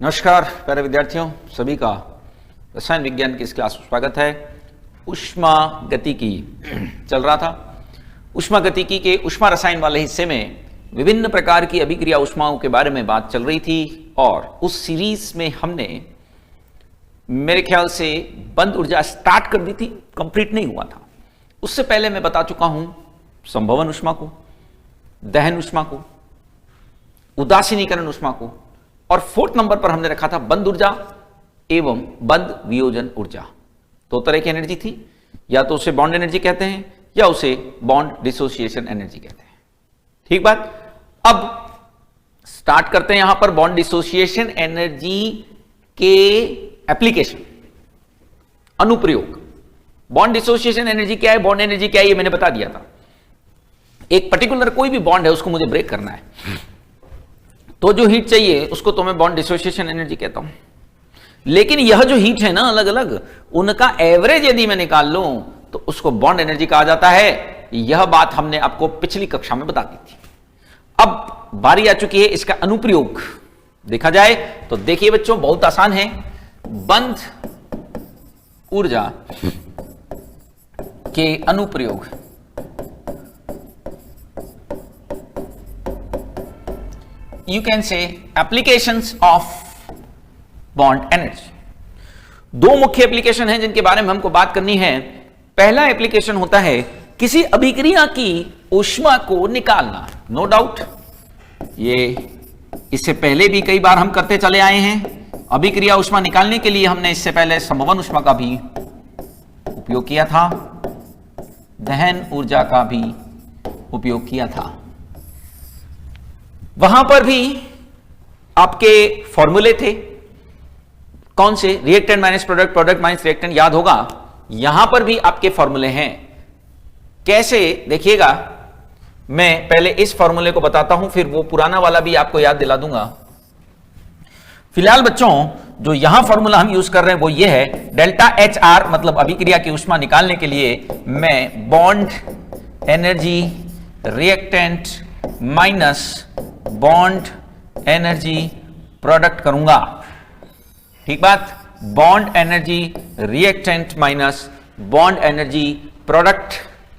नमस्कार प्यारे विद्यार्थियों, सभी का रसायन विज्ञान की इस क्लास में स्वागत है। ऊष्मागतिकी चल रहा था। ऊष्मागतिकी के ऊष्मा रसायन वाले हिस्से में विभिन्न प्रकार की अभिक्रिया ऊष्माओं के बारे में बात चल रही थी और उस सीरीज में हमने मेरे ख्याल से बंद ऊर्जा स्टार्ट कर दी थी, कंप्लीट नहीं हुआ था। उससे पहले मैं बता चुका हूं संभवन ऊष्मा को, दहन ऊष्मा को, उदासीनीकरण ऊष्मा को, और फोर्थ नंबर पर हमने रखा था बंद ऊर्जा एवं बंद वियोजन ऊर्जा। दो तरह की एनर्जी थी, या तो उसे बॉन्ड एनर्जी कहते हैं या उसे बॉन्ड डिसोसिएशन एनर्जी कहते हैं। ठीक बात। अब स्टार्ट करते हैं यहां पर बॉन्ड डिसोसिएशन एनर्जी के एप्लीकेशन, अनुप्रयोग। बॉन्ड डिसोसिएशन एनर्जी क्या है, बॉन्ड एनर्जी क्या है, ये मैंने बता दिया था। एक पर्टिकुलर कोई भी बॉन्ड है, उसको मुझे ब्रेक करना है, तो जो हीट चाहिए उसको तो मैं बॉन्ड डिसोसिएशन एनर्जी कहता हूं। लेकिन यह जो हीट है ना, अलग अलग, उनका एवरेज यदि मैं निकाल लूं तो उसको बॉन्ड एनर्जी कहा जाता है। यह बात हमने आपको पिछली कक्षा में बता दी थी। अब बारी आ चुकी है इसका अनुप्रयोग देखा जाए तो। देखिए बच्चों, बहुत आसान है। बंद ऊर्जा के अनुप्रयोग, you can say applications of bond energy। दो मुख्य एप्लीकेशन हैं जिनके बारे में हमको बात करनी है। पहला एप्लीकेशन होता है किसी अभिक्रिया की ऊष्मा को निकालना। नो डाउट, ये इससे पहले भी कई बार हम करते चले आए हैं। अभिक्रिया ऊष्मा निकालने के लिए हमने इससे पहले संभवन ऊष्मा का भी उपयोग किया था, दहन ऊर्जा का भी उपयोग किया था। वहां पर भी आपके फॉर्मूले थे। कौन से? Reactant minus product, product minus reactant, याद होगा। यहां पर भी आपके फॉर्मूले हैं। कैसे? देखिएगा, मैं पहले इस फॉर्मूले को बताता हूं, फिर वो पुराना वाला भी आपको याद दिला दूंगा। फिलहाल बच्चों, जो यहां फॉर्मूला हम यूज कर रहे हैं वो ये है, डेल्टा एच आर, मतलब अभिक्रिया की ऊष्मा निकालने के लिए मैं bond energy reactant minus bond energy product करूंगा। ठीक बात। Bond energy reactant minus bond energy product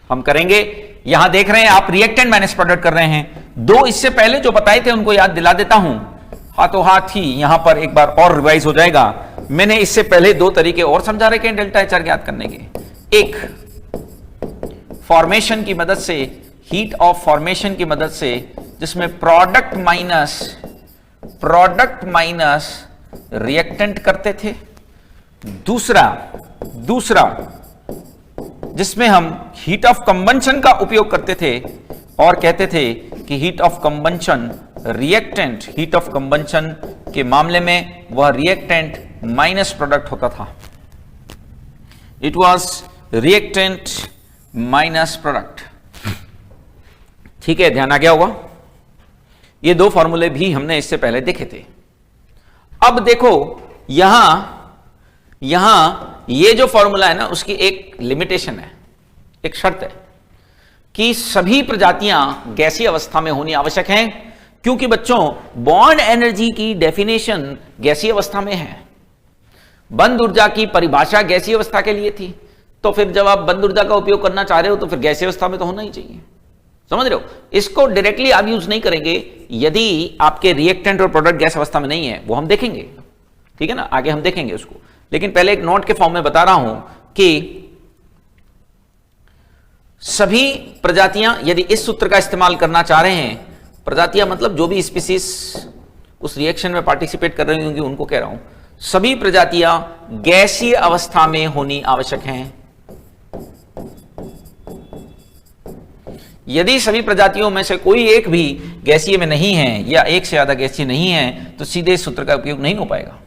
हम करेंगे। यहां देख रहे हैं आप, रिएक्टेंट माइनस प्रोडक्ट कर रहे हैं। दो इससे पहले जो बताए थे उनको याद दिला देता हूं, हाथों हाथ ही यहां पर एक बार और रिवाइज हो जाएगा। मैंने इससे पहले दो तरीके और समझा रखे हैं डेल्टा एच आर ज्ञात करने के। एक, फॉर्मेशन की मदद से, हीट ऑफ फॉर्मेशन की मदद से, जिसमें प्रोडक्ट माइनस रिएक्टेंट करते थे। दूसरा जिसमें हम हीट ऑफ कंबंशन का उपयोग करते थे और कहते थे कि heat of combustion reactant, heat of combustion के मामले में वह रिएक्टेंट माइनस प्रोडक्ट होता था। It was reactant minus product. ठीक है, ध्यान आ गया होगा। ये दो फॉर्मूले भी हमने इससे पहले देखे थे। अब देखो यहां ये जो फॉर्मूला है ना, उसकी एक लिमिटेशन है, एक शर्त है कि सभी प्रजातियां गैसीय अवस्था में होनी आवश्यक हैं, क्योंकि बच्चों बॉन्ड एनर्जी की डेफिनेशन गैसीय अवस्था में है। बंद ऊर्जा की परिभाषा गैसीय अवस्था के लिए थी, तो फिर जब आप बंद ऊर्जा का उपयोग करना चाह रहे हो तो फिर गैसीय अवस्था में तो होना ही चाहिए। समझ रहे हो? इसको डायरेक्टली आप यूज नहीं करेंगे यदि आपके रिएक्टेंट और प्रोडक्ट गैस अवस्था में नहीं है, वो हम देखेंगे। ठीक है ना, आगे हम देखेंगे उसको। लेकिन पहले एक नोट के फॉर्म में बता रहा हूं कि सभी प्रजातियां यदि इस सूत्र का इस्तेमाल करना चाह रहे हैं, प्रजातियां मतलब जो भी स्पीसीज उस रिएक्शन में पार्टिसिपेट कर रही होंगी उनको कह रहा हूं, सभी प्रजातियां गैसीय अवस्था में होनी आवश्यक हैं। यदि सभी प्रजातियों में से कोई एक भी गैसीय में नहीं है या एक से ज्यादा गैसीय नहीं है, तो सीधे इस सूत्र का उपयोग नहीं हो पाएगा।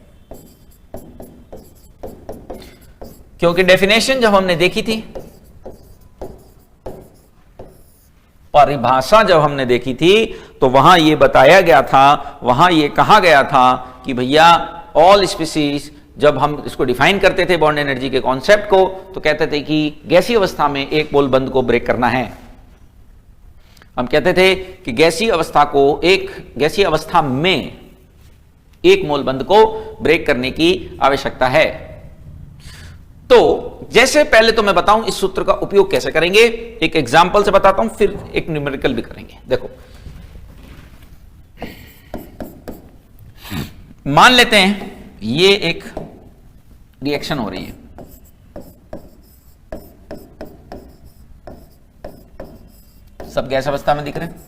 क्योंकि डेफिनेशन जब हमने देखी थी, परिभाषा जब हमने देखी थी, तो वहां यह बताया गया था, वहां यह कहा गया था कि भैया ऑल स्पीसीज, जब हम इसको डिफाइन करते थे बॉन्ड एनर्जी के कॉन्सेप्ट को, तो कहते थे कि गैसीय अवस्था में एक मोल बंद को ब्रेक करना है। हम कहते थे कि गैसीय अवस्था को, एक गैसीय अवस्था में 1 मोल बंध को ब्रेक करने की आवश्यकता है। तो जैसे पहले तो मैं बताऊं इस सूत्र का उपयोग कैसे करेंगे, एक एग्जांपल से बताता हूं, फिर एक न्यूमेरिकल भी करेंगे। देखो, मान लेते हैं ये एक रिएक्शन हो रही है, सब गैस अवस्था में दिख रहे हैं।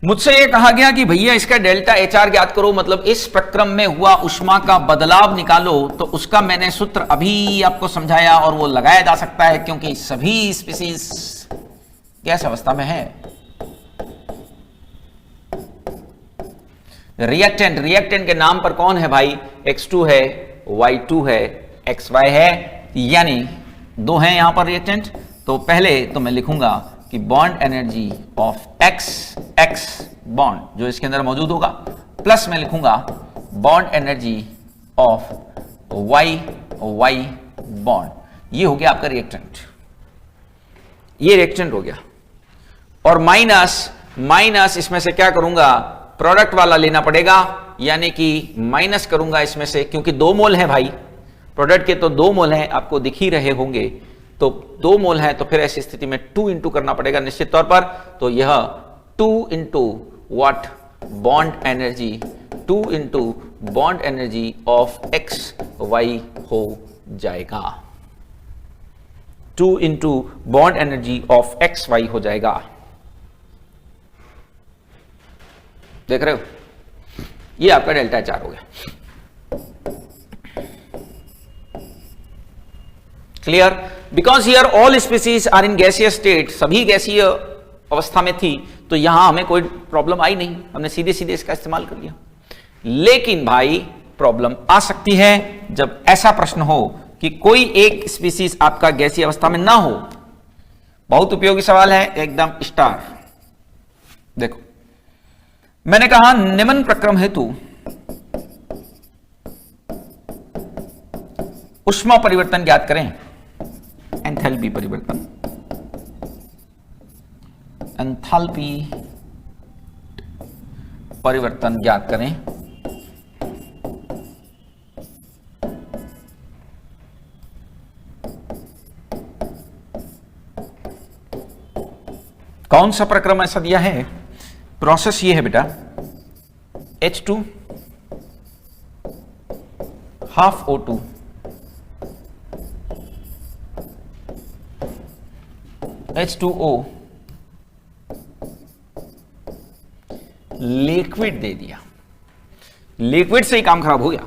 मुझसे यह कहा गया कि भैया इसका डेल्टा HR ज्ञात करो, मतलब इस प्रक्रम में हुआ उष्मा का बदलाव निकालो। तो उसका मैंने सूत्र अभी आपको समझाया और वो लगाया जा सकता है क्योंकि सभी स्पीसीज गैस अवस्था में है। रिएक्टेंट के नाम पर कौन है भाई? X2 है, Y2 है, XY है, यानी 2 हैं यहां पर रिएक्टेंट। तो पहले तो मैं लिखूंगा कि bond energy of X bond जो इसके अंदर मौजूद होगा, प्लस मैं लिखूंगा bond energy of Y bond. ये हो गया आपका रिएक्टेंट, ये रिएक्टेंट हो गया। और माइनस इसमें से क्या करूंगा? प्रोडक्ट वाला लेना पड़ेगा, यानी कि माइनस करूंगा इसमें से, क्योंकि 2 मोल है भाई, प्रोडक्ट के तो 2 मोल हैं, आपको दिख ही रहे होंगे। तो 2 मोल है, तो फिर ऐसी स्थिति में 2 इंटू करना पड़ेगा निश्चित तौर पर। तो यह 2 into what? Bond energy, 2 into bond energy of XY हो जाएगा। 2 into bond energy of XY हो जाएगा। देख रहे हो, ये आपका डेल्टा HR हो गया। Clear? Because here all species are in gaseous state, सभी गैसीय अवस्था में थी, तो यहां हमें कोई प्रॉब्लम आई नहीं, हमने सीधे सीधे इसका इस्तेमाल कर लिया। लेकिन भाई प्रॉब्लम आ सकती है जब ऐसा प्रश्न हो कि कोई एक स्पीसीज आपका गैसीय अवस्था में ना हो। बहुत उपयोगी सवाल है, एकदम स्टार। देखो, मैंने कहा निम्न प्रक्रम हेतु ऊष्मा परिवर्तन ज्ञात करें, एंथैल्पी परिवर्तन, एंथैल्पी परिवर्तन ज्ञात करें। कौन सा प्रक्रम ऐसा दिया है? प्रोसेस ये है बेटा, H2 half O2 H2O liquid दे दिया, लिक्विड से ही काम खराब हो गया।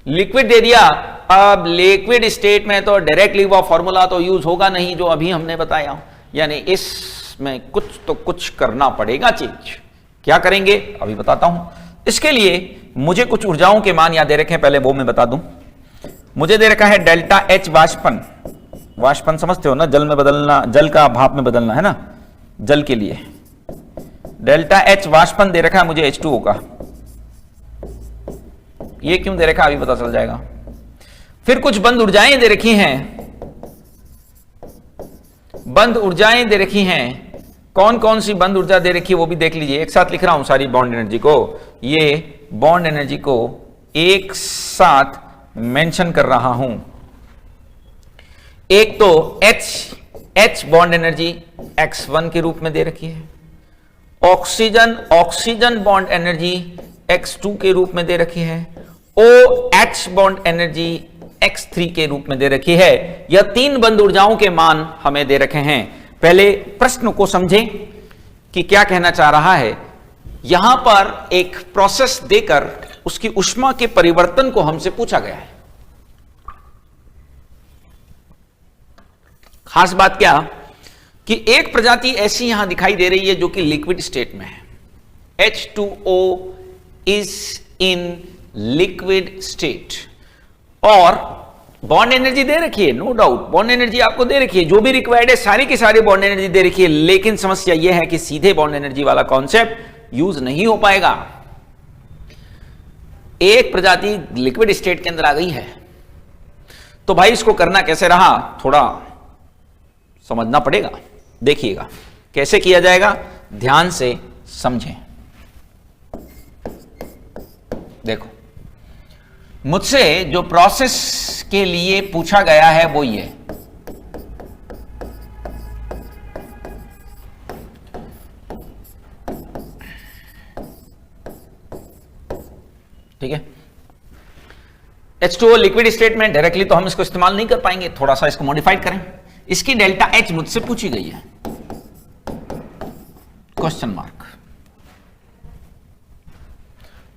लिक्विड दे दिया, अब लिक्विड स्टेट में तो डायरेक्टली वो फॉर्मूला तो यूज होगा नहीं जो अभी हमने बताया, यानी इसमें कुछ तो कुछ करना पड़ेगा चेंज। क्या करेंगे अभी बताता हूं। इसके लिए मुझे कुछ ऊर्जाओं के मान याद दे रखे हैं, पहले वो मैं बता दूं। मुझे दे रखा है डेल्टा H वाष्पन, वाष्पन समझते हो ना, जल में बदलना, जल का भाप में बदलना है ना, जल के लिए डेल्टा H वाष्पन दे रखा है मुझे H2O का। ये क्यों दे रखा है अभी पता चल जाएगा। फिर कुछ बंद ऊर्जाएं दे रखी हैं, बंद ऊर्जाएं दे रखी हैं। कौन कौन सी बंद ऊर्जा दे रखी है वो भी देख लीजिए। एक साथ लिख रहा हूं सारी बॉन्ड एनर्जी को, ये बॉन्ड एनर्जी को एक साथ मेंशन कर रहा हूं। एक तो H बॉन्ड एनर्जी X1 के रूप में दे रखी है, ऑक्सीजन बॉन्ड एनर्जी X2 के रूप में दे रखी है, OH बॉन्ड एनर्जी X3 के रूप में दे रखी है। यह 3 बंद ऊर्जाओं के मान हमें दे रखे हैं। पहले प्रश्न को समझें कि क्या कहना चाह रहा है। यहां पर एक प्रोसेस देकर उसकी ऊष्मा के परिवर्तन को हमसे पूछा गया है। खास बात क्या कि एक प्रजाति ऐसी यहां दिखाई दे रही है जो कि लिक्विड स्टेट में है। H2O is in liquid state और बॉन्ड एनर्जी दे रखी है, नो डाउट बॉन्ड एनर्जी आपको दे रखी है, जो भी रिक्वायर्ड है सारी की सारी बॉन्ड एनर्जी दे रखी है। लेकिन समस्या यह है कि सीधे बॉन्ड एनर्जी वाला कॉन्सेप्ट यूज नहीं हो पाएगा। एक प्रजाति लिक्विड स्टेट के अंदर आ गई है, तो भाई इसको करना कैसे रहा, थोड़ा समझना पड़ेगा। देखिएगा कैसे किया जाएगा। ध्यान से समझें। देखो, मुझसे जो प्रोसेस के लिए पूछा गया है वो ये, ठीक है। H2O लिक्विड स्टेट में डायरेक्टली तो हम इसको इस्तेमाल नहीं कर पाएंगे, थोड़ा सा इसको मॉडिफाइड करें। इसकी डेल्टा H मुझसे पूछी गई है, क्वेश्चन मार्क।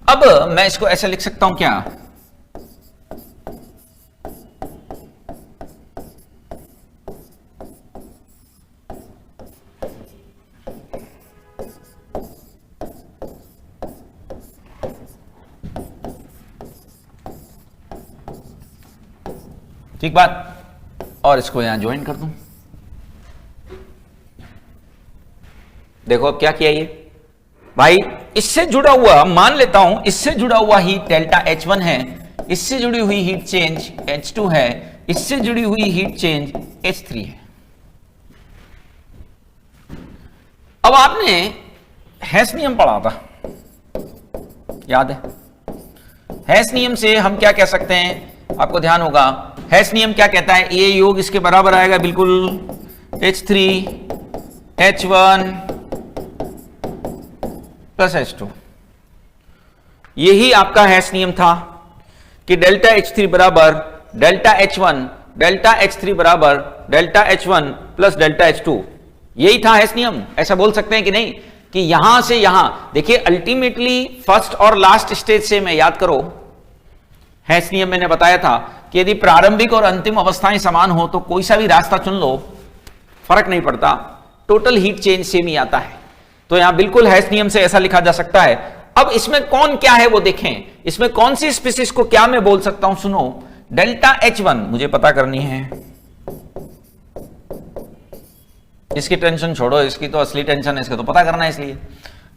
अब मैं इसको ऐसे लिख सकता हूं क्या, ठीक बात, और इसको यहां ज्वाइन कर दूं। देखो अब क्या किया ये भाई, इससे जुड़ा हुआ मान लेता हूं, इससे जुड़ा हुआ हीट डेल्टा H1 है, इससे जुड़ी हुई हीट चेंज H2 है, इससे जुड़ी हुई हीट चेंज H3 है। अब आपने हेस नियम पढ़ा था, याद है? हेस नियम से हम क्या कह सकते हैं, आपको ध्यान होगा, हेस नियम क्या कहता है, ये योग इसके बराबर आएगा बिल्कुल H3 H1 प्लस H2। यही आपका हेस नियम था कि डेल्टा H3 बराबर डेल्टा H1, डेल्टा H3 बराबर delta H1 plus delta H2। यही था हेस नियम। ऐसा बोल सकते हैं कि नहीं, कि यहां से यहां देखिए, अल्टीमेटली फर्स्ट और लास्ट स्टेज से मैं याद करो, हेस नियम मैंने बताया था कि यदि प्रारंभिक और अंतिम अवस्थाएं समान हो तो कोई सा भी रास्ता चुन लो, फर्क नहीं पड़ता, टोटल हीट चेंज सेम ही आता है। तो यहां बिल्कुल हेस नियम से ऐसा लिखा जा सकता है। अब इसमें कौन क्या है वो देखें, इसमें कौन सी स्पीसीज को क्या मैं बोल सकता हूं, सुनो, डेल्टा H1 मुझे पता करनी है, इसकी टेंशन छोड़ो, इसकी तो असली टेंशन है, इसको तो पता करना है। इसलिए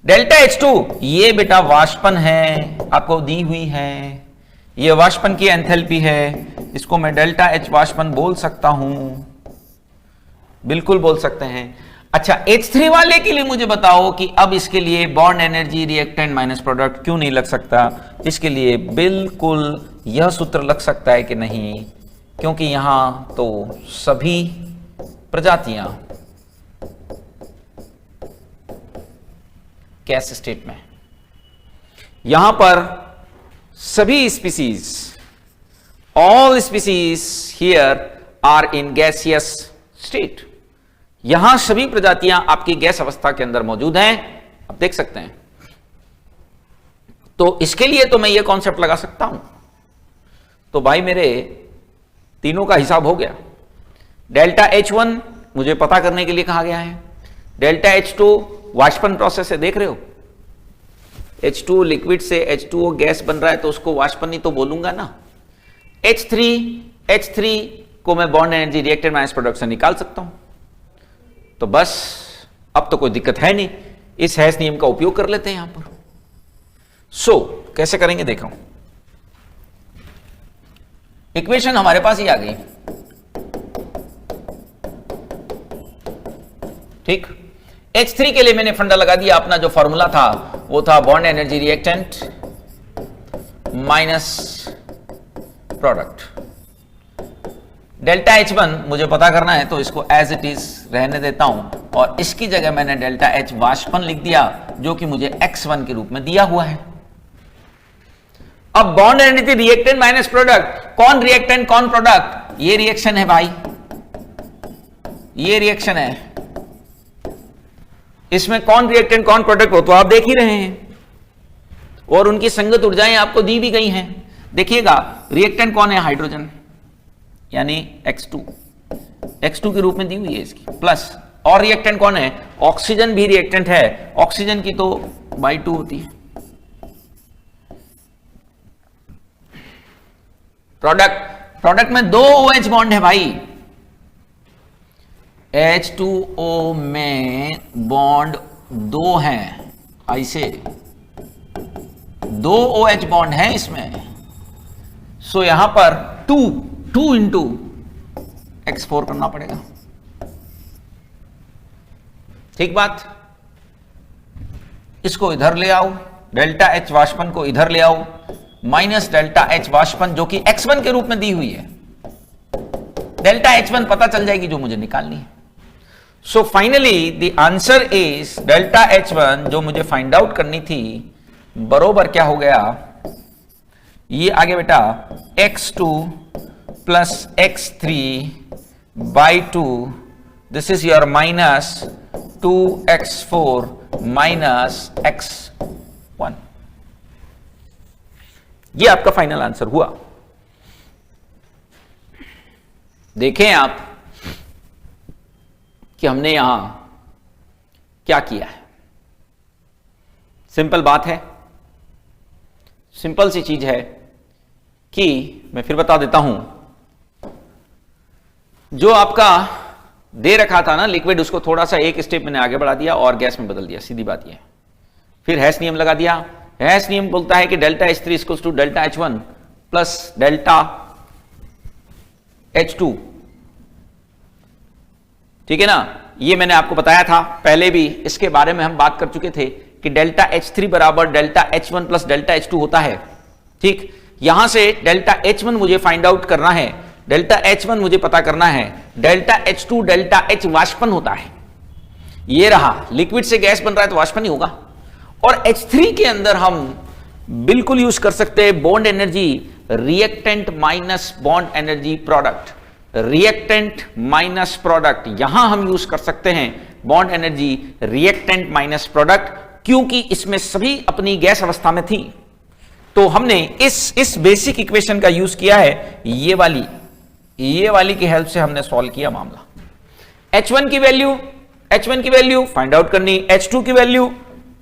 डेल्टा H2 ये बेटा वाष्पन है, आपको दी हुई है, ये वाष्पन की एंथैल्पी है, इसको मैं डेल्टा H वाष्पन बोल सकता हूं, बिल्कुल बोल सकते हैं। अच्छा, H3 वाले के लिए मुझे बताओ कि अब इसके लिए bond energy reactant minus product क्यों नहीं लग सकता। इसके लिए बिल्कुल यह सूत्र लग सकता है कि नहीं, क्योंकि यहां तो सभी प्रजातियां गैस स्टेट में, यहां पर सभी species, all species here are in gaseous state. यहां सभी प्रजातियां आपकी गैस अवस्था के अंदर मौजूद हैं, आप देख सकते हैं। तो इसके लिए तो मैं ये कॉन्सेप्ट लगा सकता हूं। तो भाई मेरे तीनों का हिसाब हो गया। डेल्टा H1 मुझे पता करने के लिए कहा गया है, डेल्टा H2 वाष्पन प्रोसेस है, देख रहे हो, H2 लिक्विड से H2O गैस बन रहा है तो उसको वाष्पन ही तो बोलूंगा ना। H3 को मैं bond energy reactant minus product से निकाल सकता हूं। तो बस अब तो कोई दिक्कत है नहीं, इस हेस नियम का उपयोग कर लेते हैं यहां पर। कैसे करेंगे देखो, इक्वेशन हमारे पास ही आ गई, ठीक। H3 के लिए मैंने फंडा लगा दिया, अपना जो फॉर्मूला था वो था bond energy reactant minus product. Delta H1 मुझे पता करना है तो इसको एज इट इज रहने देता हूं, और इसकी जगह मैंने डेल्टा H वाष्पन लिख दिया, जो कि मुझे X1 के रूप में दिया हुआ है। अब bond energy reactant minus product, कौन रिएक्टेंट कौन प्रोडक्ट, ये रिएक्शन है भाई, ये रिएक्शन है। इसमें कौन रिएक्टेंट कौन प्रोडक्ट हो तो आप देख ही रहे हैं, और उनकी संगत ऊर्जाएं आपको दी भी गई हैं। देखिएगा, रिएक्टेंट कौन है, हाइड्रोजन, यानी X2 के रूप में दी हुई है इसकी, प्लस और रिएक्टेंट कौन है, ऑक्सीजन भी रिएक्टेंट है, ऑक्सीजन की तो Y2 होती है। प्रोडक्ट में 2 OH बॉन्ड है भाई, H2O में बॉन्ड 2 हैं, ऐसे 2 OH बॉन्ड है इसमें। यहां पर 2 इंटू X4 करना पड़ेगा, ठीक बात। इसको इधर ले आओ, डेल्टा एच वाष्पन को इधर ले आओ, माइनस डेल्टा एच वाष्पन जो कि x1 के रूप में दी हुई है, डेल्टा h1 पता चल जाएगी जो मुझे निकालनी है। So finally the answer is delta h1 जो मुझे फाइंड आउट करनी थी बरोबर क्या हो गया, ये आगे बेटा x2 plus x3 by 2, this is your minus 2x4 minus x1। ये आपका फाइनल आंसर हुआ। देखें आप कि हमने यहां क्या किया है। सिंपल बात है, सिंपल सी चीज है कि मैं फिर बता देता हूं, जो आपका दे रखा था ना लिक्विड, उसको थोड़ा सा एक स्टेप मैंने आगे बढ़ा दिया और गैस में बदल दिया, सीधी बात यह। फिर हैश नियम लगा दिया। हैश नियम बोलता है कि delta H3 equals to delta H1 plus delta H2, ठीक है ना। ये मैंने आपको बताया था पहले भी, इसके बारे में हम बात कर चुके थे कि डेल्टा H3 बराबर delta H1 plus delta H2 होता है, ठीक। यहां से डेल्टा H1 मुझे फाइंड आउट करना है, डेल्टा H1 मुझे पता करना है, डेल्टा H2 डेल्टा H वाष्पन होता है। ये रहा, लिक्विड से गैस बन रहा है तो वाष्पन ही होगा। और H3 के अंदर हम बिल्कुल यूज कर सकते हैं bond energy reactant minus bond energy product, reactant minus product. यहां हम यूज कर सकते हैं bond energy reactant minus product, क्योंकि इसमें सभी अपनी गैस अवस्था में थी। तो हमने इस बेसिक इक्वेशन का यूज किया है, ये वाली की हेल्प से हमने सॉल्व किया मामला। H1 की वैल्यू फाइंड आउट करनी, H2 की वैल्यू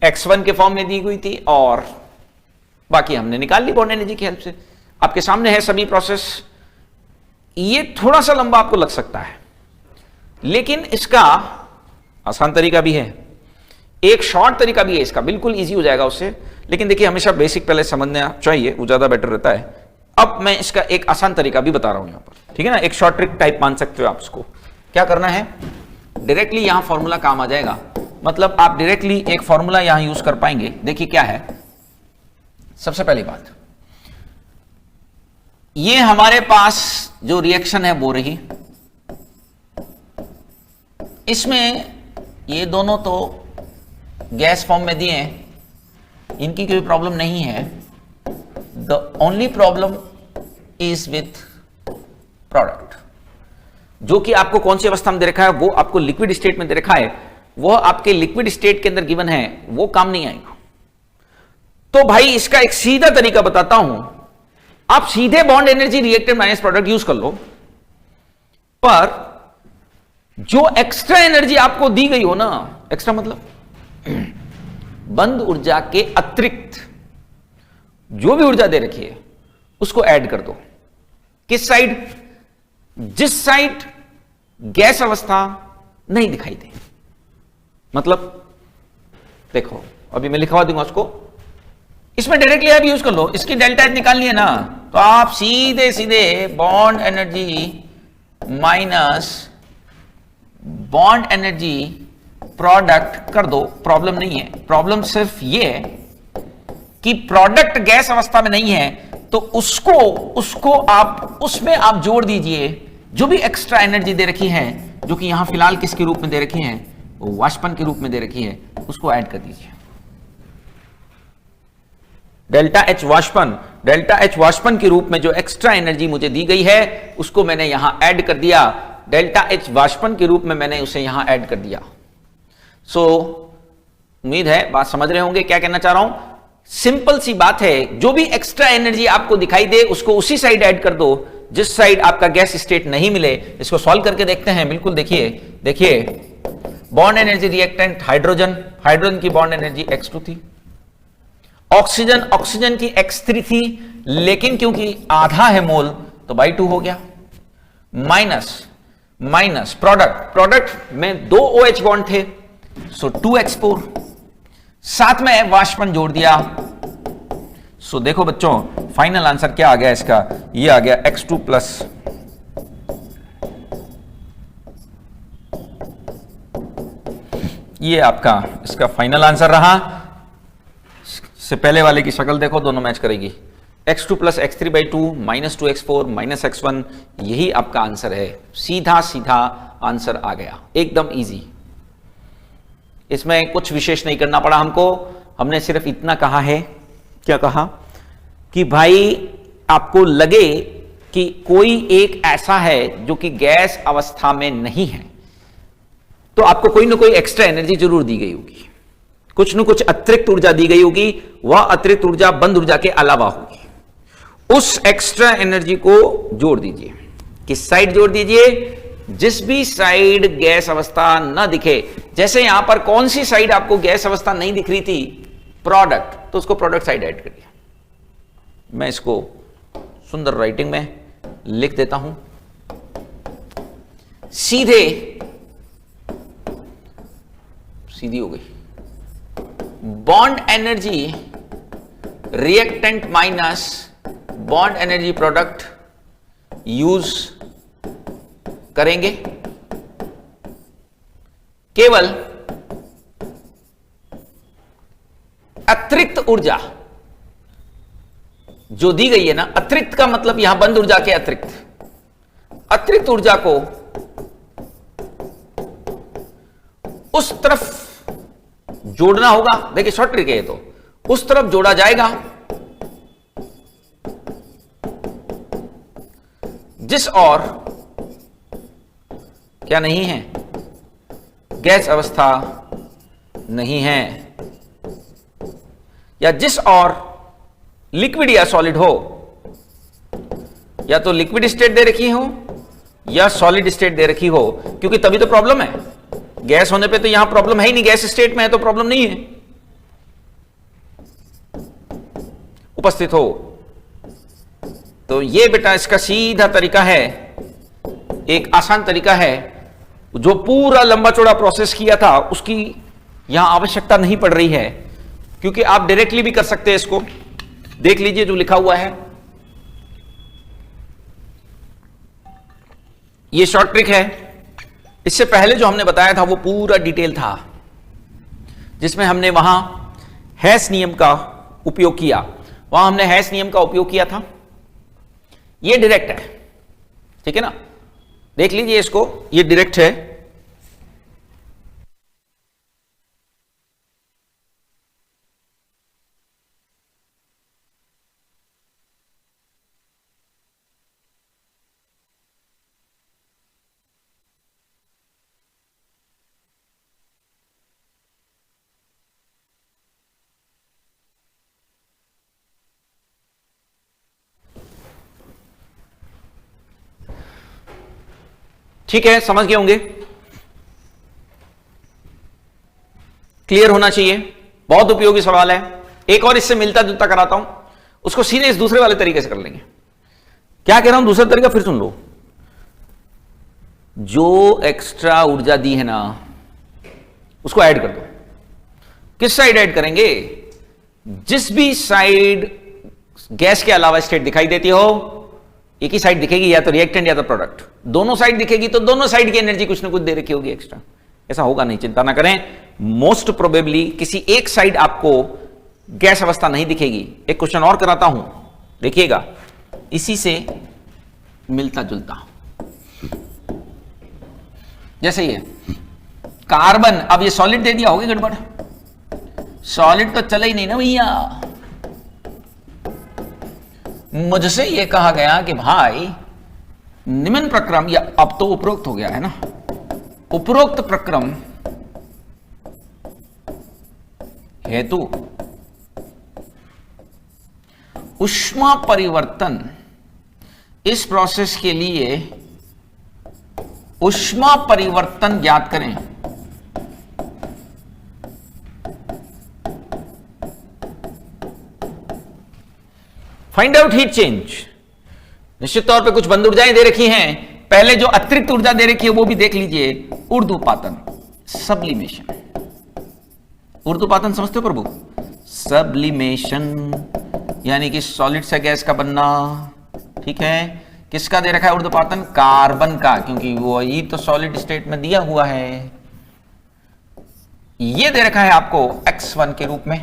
x1 के फॉर्म में दी हुई थी और बाकी हमने निकाल ली बॉन्ड एनर्जी की हेल्प से। आपके सामने है सभी प्रोसेस। ये थोड़ा सा लंबा आपको लग सकता है, लेकिन इसका आसान तरीका भी है, एक शॉर्ट तरीका भी है इसका, बिल्कुल इजी हो जाएगा उससे। लेकिन देखिए, हमेशा बेसिक पहले समझना चाहिए, वो ज्यादा बेटर रहता है। अब मैं इसका एक आसान तरीका भी बता रहा हूं यहां पर, ठीक है ना। एक शॉर्ट ट्रिक टाइप मान सकते हो आप इसको। क्या करना है, डायरेक्टली यहां फॉर्मूला काम आ जाएगा, मतलब आप डायरेक्टली एक फॉर्मूला यहां यूज कर पाएंगे। देखिए क्या है, सबसे पहली बात, ये हमारे पास जो रिएक्शन है वो रही, इसमें ये दोनों तो गैस फॉर्म में दिए हैं, इनकी कोई प्रॉब्लम नहीं है। The only problem is with product, जो कि आपको कौन सी अवस्था में दे रखा है, वो आपको लिक्विड स्टेट में दे रखा है, वो आपके लिक्विड स्टेट के अंदर गिवन है, वो काम नहीं आएगा। तो भाई इसका एक सीधा तरीका बताता हूं, आप सीधे bond energy reactant minus product use कर लो, पर जो एक्स्ट्रा एनर्जी आपको दी गई हो ना, एक्स्ट्रा मतलब बंद ऊर्जा के अतिरिक्त जो भी ऊर्जा दे रखी है उसको ऐड कर दो। किस साइड, जिस साइड गैस अवस्था नहीं दिखाई दे। मतलब देखो, अभी मैं लिखवा दूंगा उसको, इसमें डायरेक्टली आप यूज कर लो। इसकी डेल्टा एच निकालनी है ना, तो आप सीधे सीधे bond energy minus bond energy product कर दो, प्रॉब्लम नहीं है। प्रॉब्लम सिर्फ ये है कि प्रोडक्ट गैस अवस्था में नहीं है, तो उसको आप उसमें आप जोड़ दीजिए जो भी एक्स्ट्रा एनर्जी दे रखी है, जो कि यहां फिलहाल किसके रूप में दे रखी है, वो वाष्पन के रूप में दे रखी है, उसको ऐड कर दीजिए। डेल्टा एच वाष्पन के रूप में जो एक्स्ट्रा एनर्जी मुझे दी गई है उसको मैंने यहां ऐड कर दिया, डेल्टा एच वाष्पन के रूप में मैंने उसे यहां ऐड कर दिया। सो उम्मीद है बात समझ रहे होंगे क्या कहना चाह रहा हूं। सिंपल सी बात है, जो भी एक्स्ट्रा एनर्जी आपको दिखाई दे उसको उसी साइड ऐड कर दो जिस साइड आपका गैस स्टेट नहीं मिले। इसको सॉल्व करके देखते हैं। बिल्कुल देखिए बॉन्ड एनर्जी रिएक्टेंट हाइड्रोजन की बॉन्ड एनर्जी x2 थी, ऑक्सीजन की x3 थी, लेकिन क्योंकि आधा है मोल तो बाई 2 हो गया। माइनस प्रोडक्ट में 2 OH बॉन्ड थे, सो 2x4, साथ में वाष्पन जोड़ दिया। सो देखो बच्चों, फाइनल आंसर क्या आ गया इसका, ये आ गया x2 प्लस ये आपका इसका फाइनल आंसर रहा। से पहले वाले की शक्ल देखो, दोनों मैच करेगी। x2 plus x3/2 minus 2x4 minus x1, यही आपका आंसर है। सीधा सीधा आंसर आ गया, एकदम इजी। इसमें कुछ विशेष नहीं करना पड़ा हमको। हमने सिर्फ इतना कहा है, क्या कहा कि भाई आपको लगे कि कोई एक ऐसा है जो कि गैस अवस्था में नहीं है, तो आपको कोई ना कोई एक्स्ट्रा एनर्जी जरूर दी गई होगी, कुछ न कुछ अतिरिक्त ऊर्जा दी गई होगी। वह अतिरिक्त ऊर्जा बंद ऊर्जा के अलावा होगी। उस एक्स्ट्रा एनर्जी को जोड़ दीजिए। किस साइड जोड़ दीजिए? जिस भी साइड गैस अवस्था न दिखे। जैसे यहां पर कौन सी साइड आपको गैस अवस्था नहीं दिख रही थी? प्रोडक्ट, तो उसको प्रोडक्ट साइड ऐड करिए। मैं इसको सुंदर राइटिंग में लिख देता हूं। सीधी हो गई। Bond energy reactant minus bond energy product use करेंगे। केवल अतिरिक्त ऊर्जा जो दी गई है ना, अतिरिक्त का मतलब यहां बंद ऊर्जा के अतिरिक्त ऊर्जा को उस तरफ जोड़ना होगा। देखिए शॉर्ट ट्रिक है, तो उस तरफ जोड़ा जाएगा जिस और क्या नहीं है, गैस अवस्था नहीं है, या जिस और लिक्विड या सॉलिड हो। या तो लिक्विड स्टेट दे रखी हो या सॉलिड स्टेट दे रखी हो, क्योंकि तभी तो प्रॉब्लम है। गैस होने पे तो यहां प्रॉब्लम है ही नहीं, गैस स्टेट में है तो प्रॉब्लम नहीं है। उपस्थित हो तो ये बेटा इसका सीधा तरीका है, एक आसान तरीका है। जो पूरा लंबा चौड़ा प्रोसेस किया था उसकी यहां आवश्यकता नहीं पड़ रही है, क्योंकि आप डायरेक्टली भी कर सकते हैं। इसको देख लीजिए जो लिखा हुआ है, ये शॉर्ट ट्रिक है। इससे पहले जो हमने बताया था वो पूरा डिटेल था, जिसमें हमने वहां हेस नियम का उपयोग किया। वहां हमने हेस नियम का उपयोग किया था। ये डायरेक्ट है, ठीक है ना? देख लीजिए इसको, ये डायरेक्ट है। ठीक है, समझ गए होंगे, क्लियर होना चाहिए। बहुत उपयोगी सवाल है। एक और इससे मिलता जुलता कराता हूं, उसको सीधे इस दूसरे वाले तरीके से कर लेंगे। क्या कह रहा हूं? दूसरा तरीका फिर सुन लो। जो एक्स्ट्रा ऊर्जा दी है ना, उसको ऐड कर दो। किस साइड ऐड करेंगे? जिस भी साइड गैस के अलावा स्टेट दिखाई देती हो, एक ही साइड दिखेगी, या तो रिएक्टेंट या तो प्रोडक्ट। दोनों साइड दिखेगी तो दोनों साइड की एनर्जी कुछ ना कुछ दे रखी होगी एक्स्ट्रा। ऐसा होगा नहीं, चिंता ना करें। मोस्ट प्रोबेबली किसी एक साइड आपको गैस अवस्था नहीं दिखेगी। एक क्वेश्चन और कराता हूं, देखिएगा, इसी से मिलता जुलता। जैसे ये कार्बन, अब ये सॉलिड दे दिया, होगी गड़बड़। सॉलिड तो चला ही नहीं ना भैया। मुझसे यह कहा गया कि भाई निम्न प्रक्रम, या अब तो उपरोक्त हो गया है ना, उपरोक्त प्रक्रम हेतु ऊष्मा परिवर्तन, इस प्रोसेस के लिए ऊष्मा परिवर्तन ज्ञात करें। Find out heat change. निश्चित तौर पे कुछ बंद ऊर्जाएं दे रखी हैं। पहले जो अतिरिक्त ऊर्जा दे रखी है वो भी देख लीजिए, ऊर्ध्वपातन, सब्लिमेशन। ऊर्ध्वपातन समझते हो प्रभु? सब्लिमेशन यानी कि सॉलिड से गैस का बनना, ठीक है। किसका दे रखा है ऊर्ध्वपातन? कार्बन का, क्योंकि वो ही तो सॉलिड स्टेट में दिया हुआ है। ये दे रखा है आपको x1 के रूप में।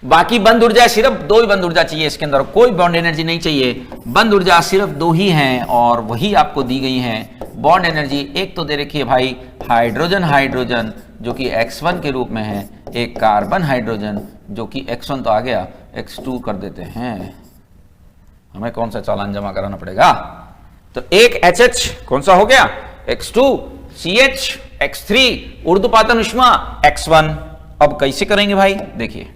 बाकी बंद ऊर्जा सिर्फ दो ही बंद ऊर्जा चाहिए, इसके अंदर कोई बॉन्ड एनर्जी नहीं चाहिए। बंद ऊर्जा सिर्फ दो ही हैं और वही आपको दी गई हैं। बॉन्ड एनर्जी एक तो दे रखी है भाई हाइड्रोजन हाइड्रोजन जो कि x1 के रूप में है, एक कार्बन हाइड्रोजन जो कि x1 तो आ गया, x2 कर देते हैं। हमें कौन सा चालान जमा कराना पड़ेगा? तो एक HH कौन सा हो गया, x2, CH, x3, ऊर्ध्वपातन ऊष्मा x1। अब कैसे करेंगे भाई? देखिए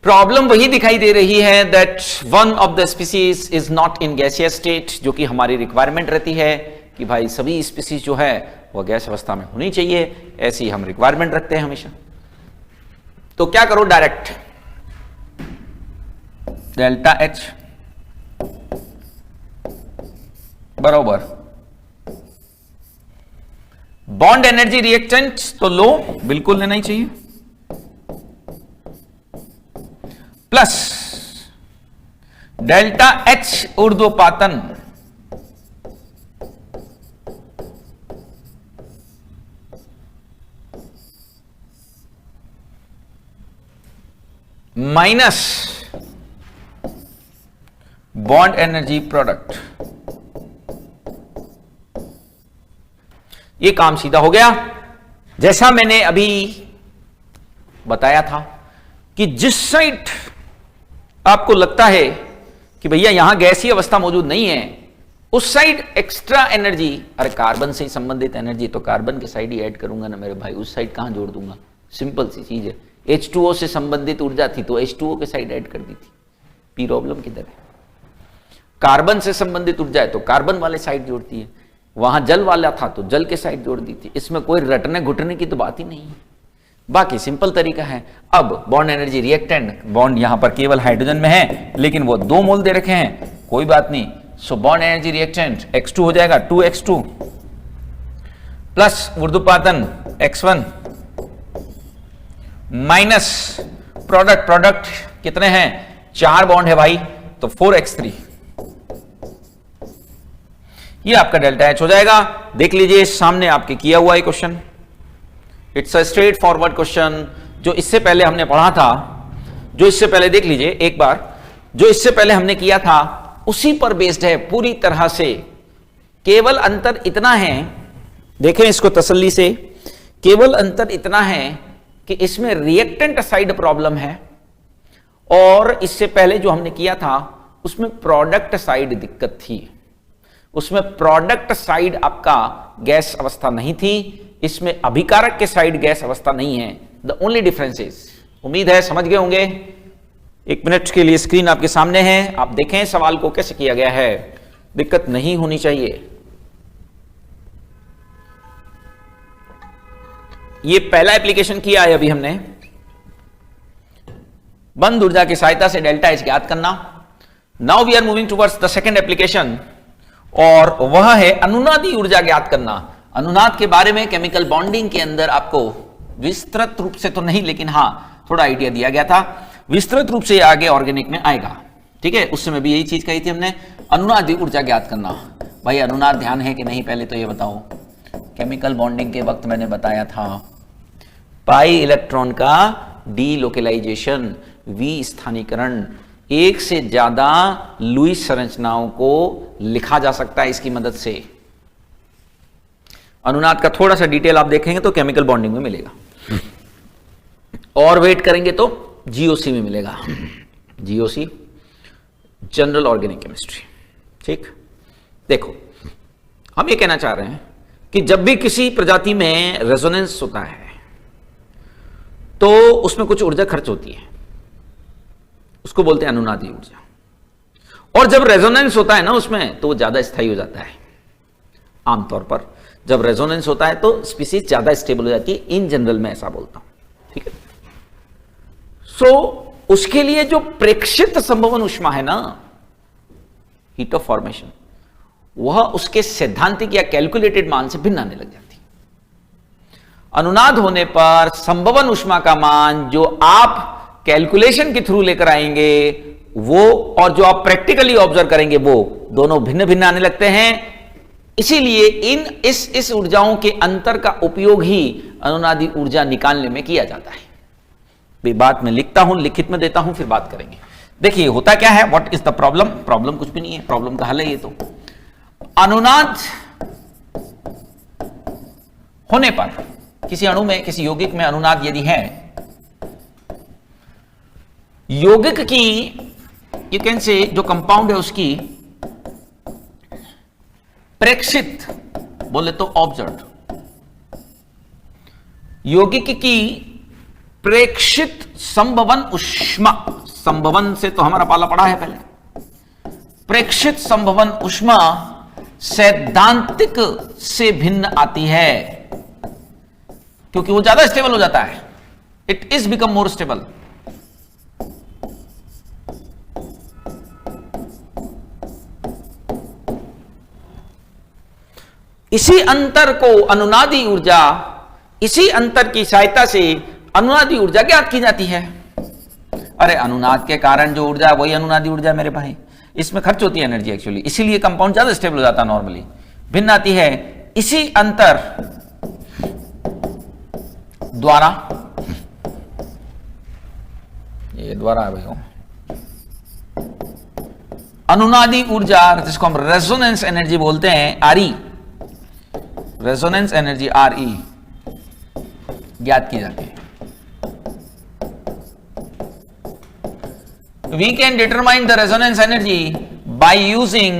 प्रॉब्लम वही दिखाई दे रही है that one of the species is not in gaseous state, जो कि हमारी रिक्वायरमेंट रहती है कि भाई सभी स्पीसीज जो है वो गैस अवस्था में होनी चाहिए, ऐसी हम रिक्वायरमेंट रखते हैं हमेशा। तो क्या करो, डायरेक्ट डेल्टा H बराबर बॉन्ड एनर्जी रिएक्टेंट तो लो, बिल्कुल लेना ही चाहिए, प्लस डेल्टा H ऊर्ध्वपातन माइनस बॉन्ड एनर्जी प्रोडक्ट। ये काम सीधा हो गया। जैसा मैंने अभी बताया था कि जिस साइड आपको लगता है कि भैया यहां गैसीय अवस्था मौजूद नहीं है, उस साइड एक्स्ट्रा एनर्जी, अरे कार्बन से संबंधित एनर्जी तो कार्बन के साइड ही ऐड करूंगा ना मेरे भाई, उस साइड कहां जोड़ दूंगा? सिंपल सी चीज है। H2O से संबंधित ऊर्जा थी तो H2O के साइड ऐड कर दी थी, पी प्रॉब्लम किधर है? कार्बन से संबंधित ऊर्जा है तो कार्बन वाले साइड जोड़ती है, वहां जल वाला था तो जल के साइड जोड़ दी थी। इसमें कोई रटने घुटने की तो बात ही नहीं है, बाकी सिंपल तरीका है। अब बॉन्ड एनर्जी रिएक्टेंट, बॉन्ड यहां पर केवल हाइड्रोजन में है लेकिन वो 2 मोल दे रखे हैं, कोई बात नहीं। So bond energy reactant x2 हो जाएगा 2x2 plus ऊर्ध्वपातन x1 minus product कितने हैं? 4 बॉन्ड है भाई तो 4x3। ये आपका डेल्टा H हो जाएगा। देख लीजिए सामने आपके किया हुआ है question, it's a straight forward question. जो इससे पहले हमने पढ़ा था, जो इससे पहले देख लीजिए एक बार, जो इससे पहले हमने किया था उसी पर बेस्ड है पूरी तरह से। केवल अंतर इतना है, देखें इसको तसल्ली से, केवल अंतर इतना है कि इसमें रिएक्टेंट साइड प्रॉब्लम है और इससे पहले जो हमने किया था उसमें प्रोडक्ट साइड दिक्कत थी। उसमें प्रोडक्ट साइड आपका गैस अवस्था नहीं थी, इसमें अभिकारक के साइड गैस अवस्था नहीं है। द ओनली डिफरेंस इज, उम्मीद है समझ गए होंगे। 1 मिनट के लिए स्क्रीन आपके सामने है, आप देखें सवाल को कैसे किया गया है, दिक्कत नहीं होनी चाहिए। ये पहला एप्लीकेशन किया है अभी हमने, बंद ऊर्जा की सहायता से डेल्टा H ज्ञात करना। Now we are moving towards the second application और वह है अनुनादी ऊर्जा ज्ञात करना। अनुनाद के बारे में केमिकल बॉन्डिंग के अंदर आपको विस्तृत रूप से तो नहीं लेकिन हां थोड़ा आइडिया दिया गया था, विस्तृत रूप से आगे ऑर्गेनिक में आएगा। ठीक है, उस समय भी यही चीज कही थी हमने, अनुनादी ऊर्जा ज्ञात करना। भाई अनुनाद ध्यान है कि नहीं पहले तो ये बताओ। केमिकल बॉन्डिंग के वक्त मैंने बताया था पाई इलेक्ट्रॉन का डीलोकेलाइजेशन, विस्थानीकरण, एक से ज्यादा लुईस संरचनाओं को लिखा जा सकता है इसकी मदद से। अनुनाद का थोड़ा सा डिटेल आप देखेंगे तो केमिकल बॉन्डिंग में मिलेगा, और वेट करेंगे तो जीओसी में मिलेगा। GOC general organic chemistry. ठीक, देखो हम ये कहना चाह रहे हैं कि जब भी किसी प्रजाति में रेजोनेंस होता है तो उसमें कुछ ऊर्जा खर्च होती है, उसको बोलते हैं अनुनादी ऊर्जा। और जब रेजोनेंस होता है ना उसमें तो वो ज्यादा स्थायी हो जाता है। आमतौर पर जब रेजोनेंस होता है तो स्पीसीज ज्यादा स्टेबल हो जाती है, इन जनरल में ऐसा बोलता हूं। ठीक है, सो उसके लिए जो प्रेक्षित संभवन ऊष्मा है ना, हीट ऑफ फॉर्मेशन, वह उसके सैद्धांतिक या कैलकुलेटेड मान से भिन्न आने लग जाती है। अनुनाद होने पर संभवन ऊष्मा का मान जो आप कैलकुलेशन के थ्रू लेकर आएंगे वो, और जो आप प्रैक्टिकली ऑब्जर्व करेंगे वो दोनों भिन्न भिन्न आने लगते हैं। इसीलिए इस ऊर्जाओं के अंतर का उपयोग ही अनुनादी ऊर्जा निकालने में किया जाता है। बात में लिखता हूं, लिखित में देता हूं, फिर बात करेंगे। देखिए होता क्या है, what is the problem. Problem कुछ भी नहीं है, प्रॉब्लम का हल है ये। तो अनुनाद होने पर किसी अणु में, किसी यौगिक में अनुनाद यदि है, यौगिक की यू कैन से जो कंपाउंड है उसकी प्रेक्षित बोले तो ऑब्जर्व, यौगिक की प्रेक्षित संभवन ऊष्मा, संभवन से तो हमारा पाला पड़ा है पहले, प्रेक्षित संभवन ऊष्मा सैद्धांतिक से भिन्न आती है, क्योंकि वो ज्यादा स्टेबल हो जाता है। It is become more stable. इसी अंतर को अनुनादी ऊर्जा, इसी अंतर की सहायता से अनुनादी ऊर्जा ज्ञात की जाती है। अरे अनुनाद के कारण जो ऊर्जा है वही अनुनादी ऊर्जा है मेरे भाई, इसमें खर्च होती है एनर्जी एक्चुअली, इसीलिए कंपाउंड ज्यादा स्टेबल हो जाता है, नॉर्मली भिन्न आती है। इसी अंतर द्वारा, ये द्वारा है भाई, अनुनादी ऊर्जा जिसको हम रेजोनेंस एनर्जी बोलते हैं, आरई, रेजोनेंस एनर्जी आरई ज्ञात की जाती है। We can determine the resonance energy by using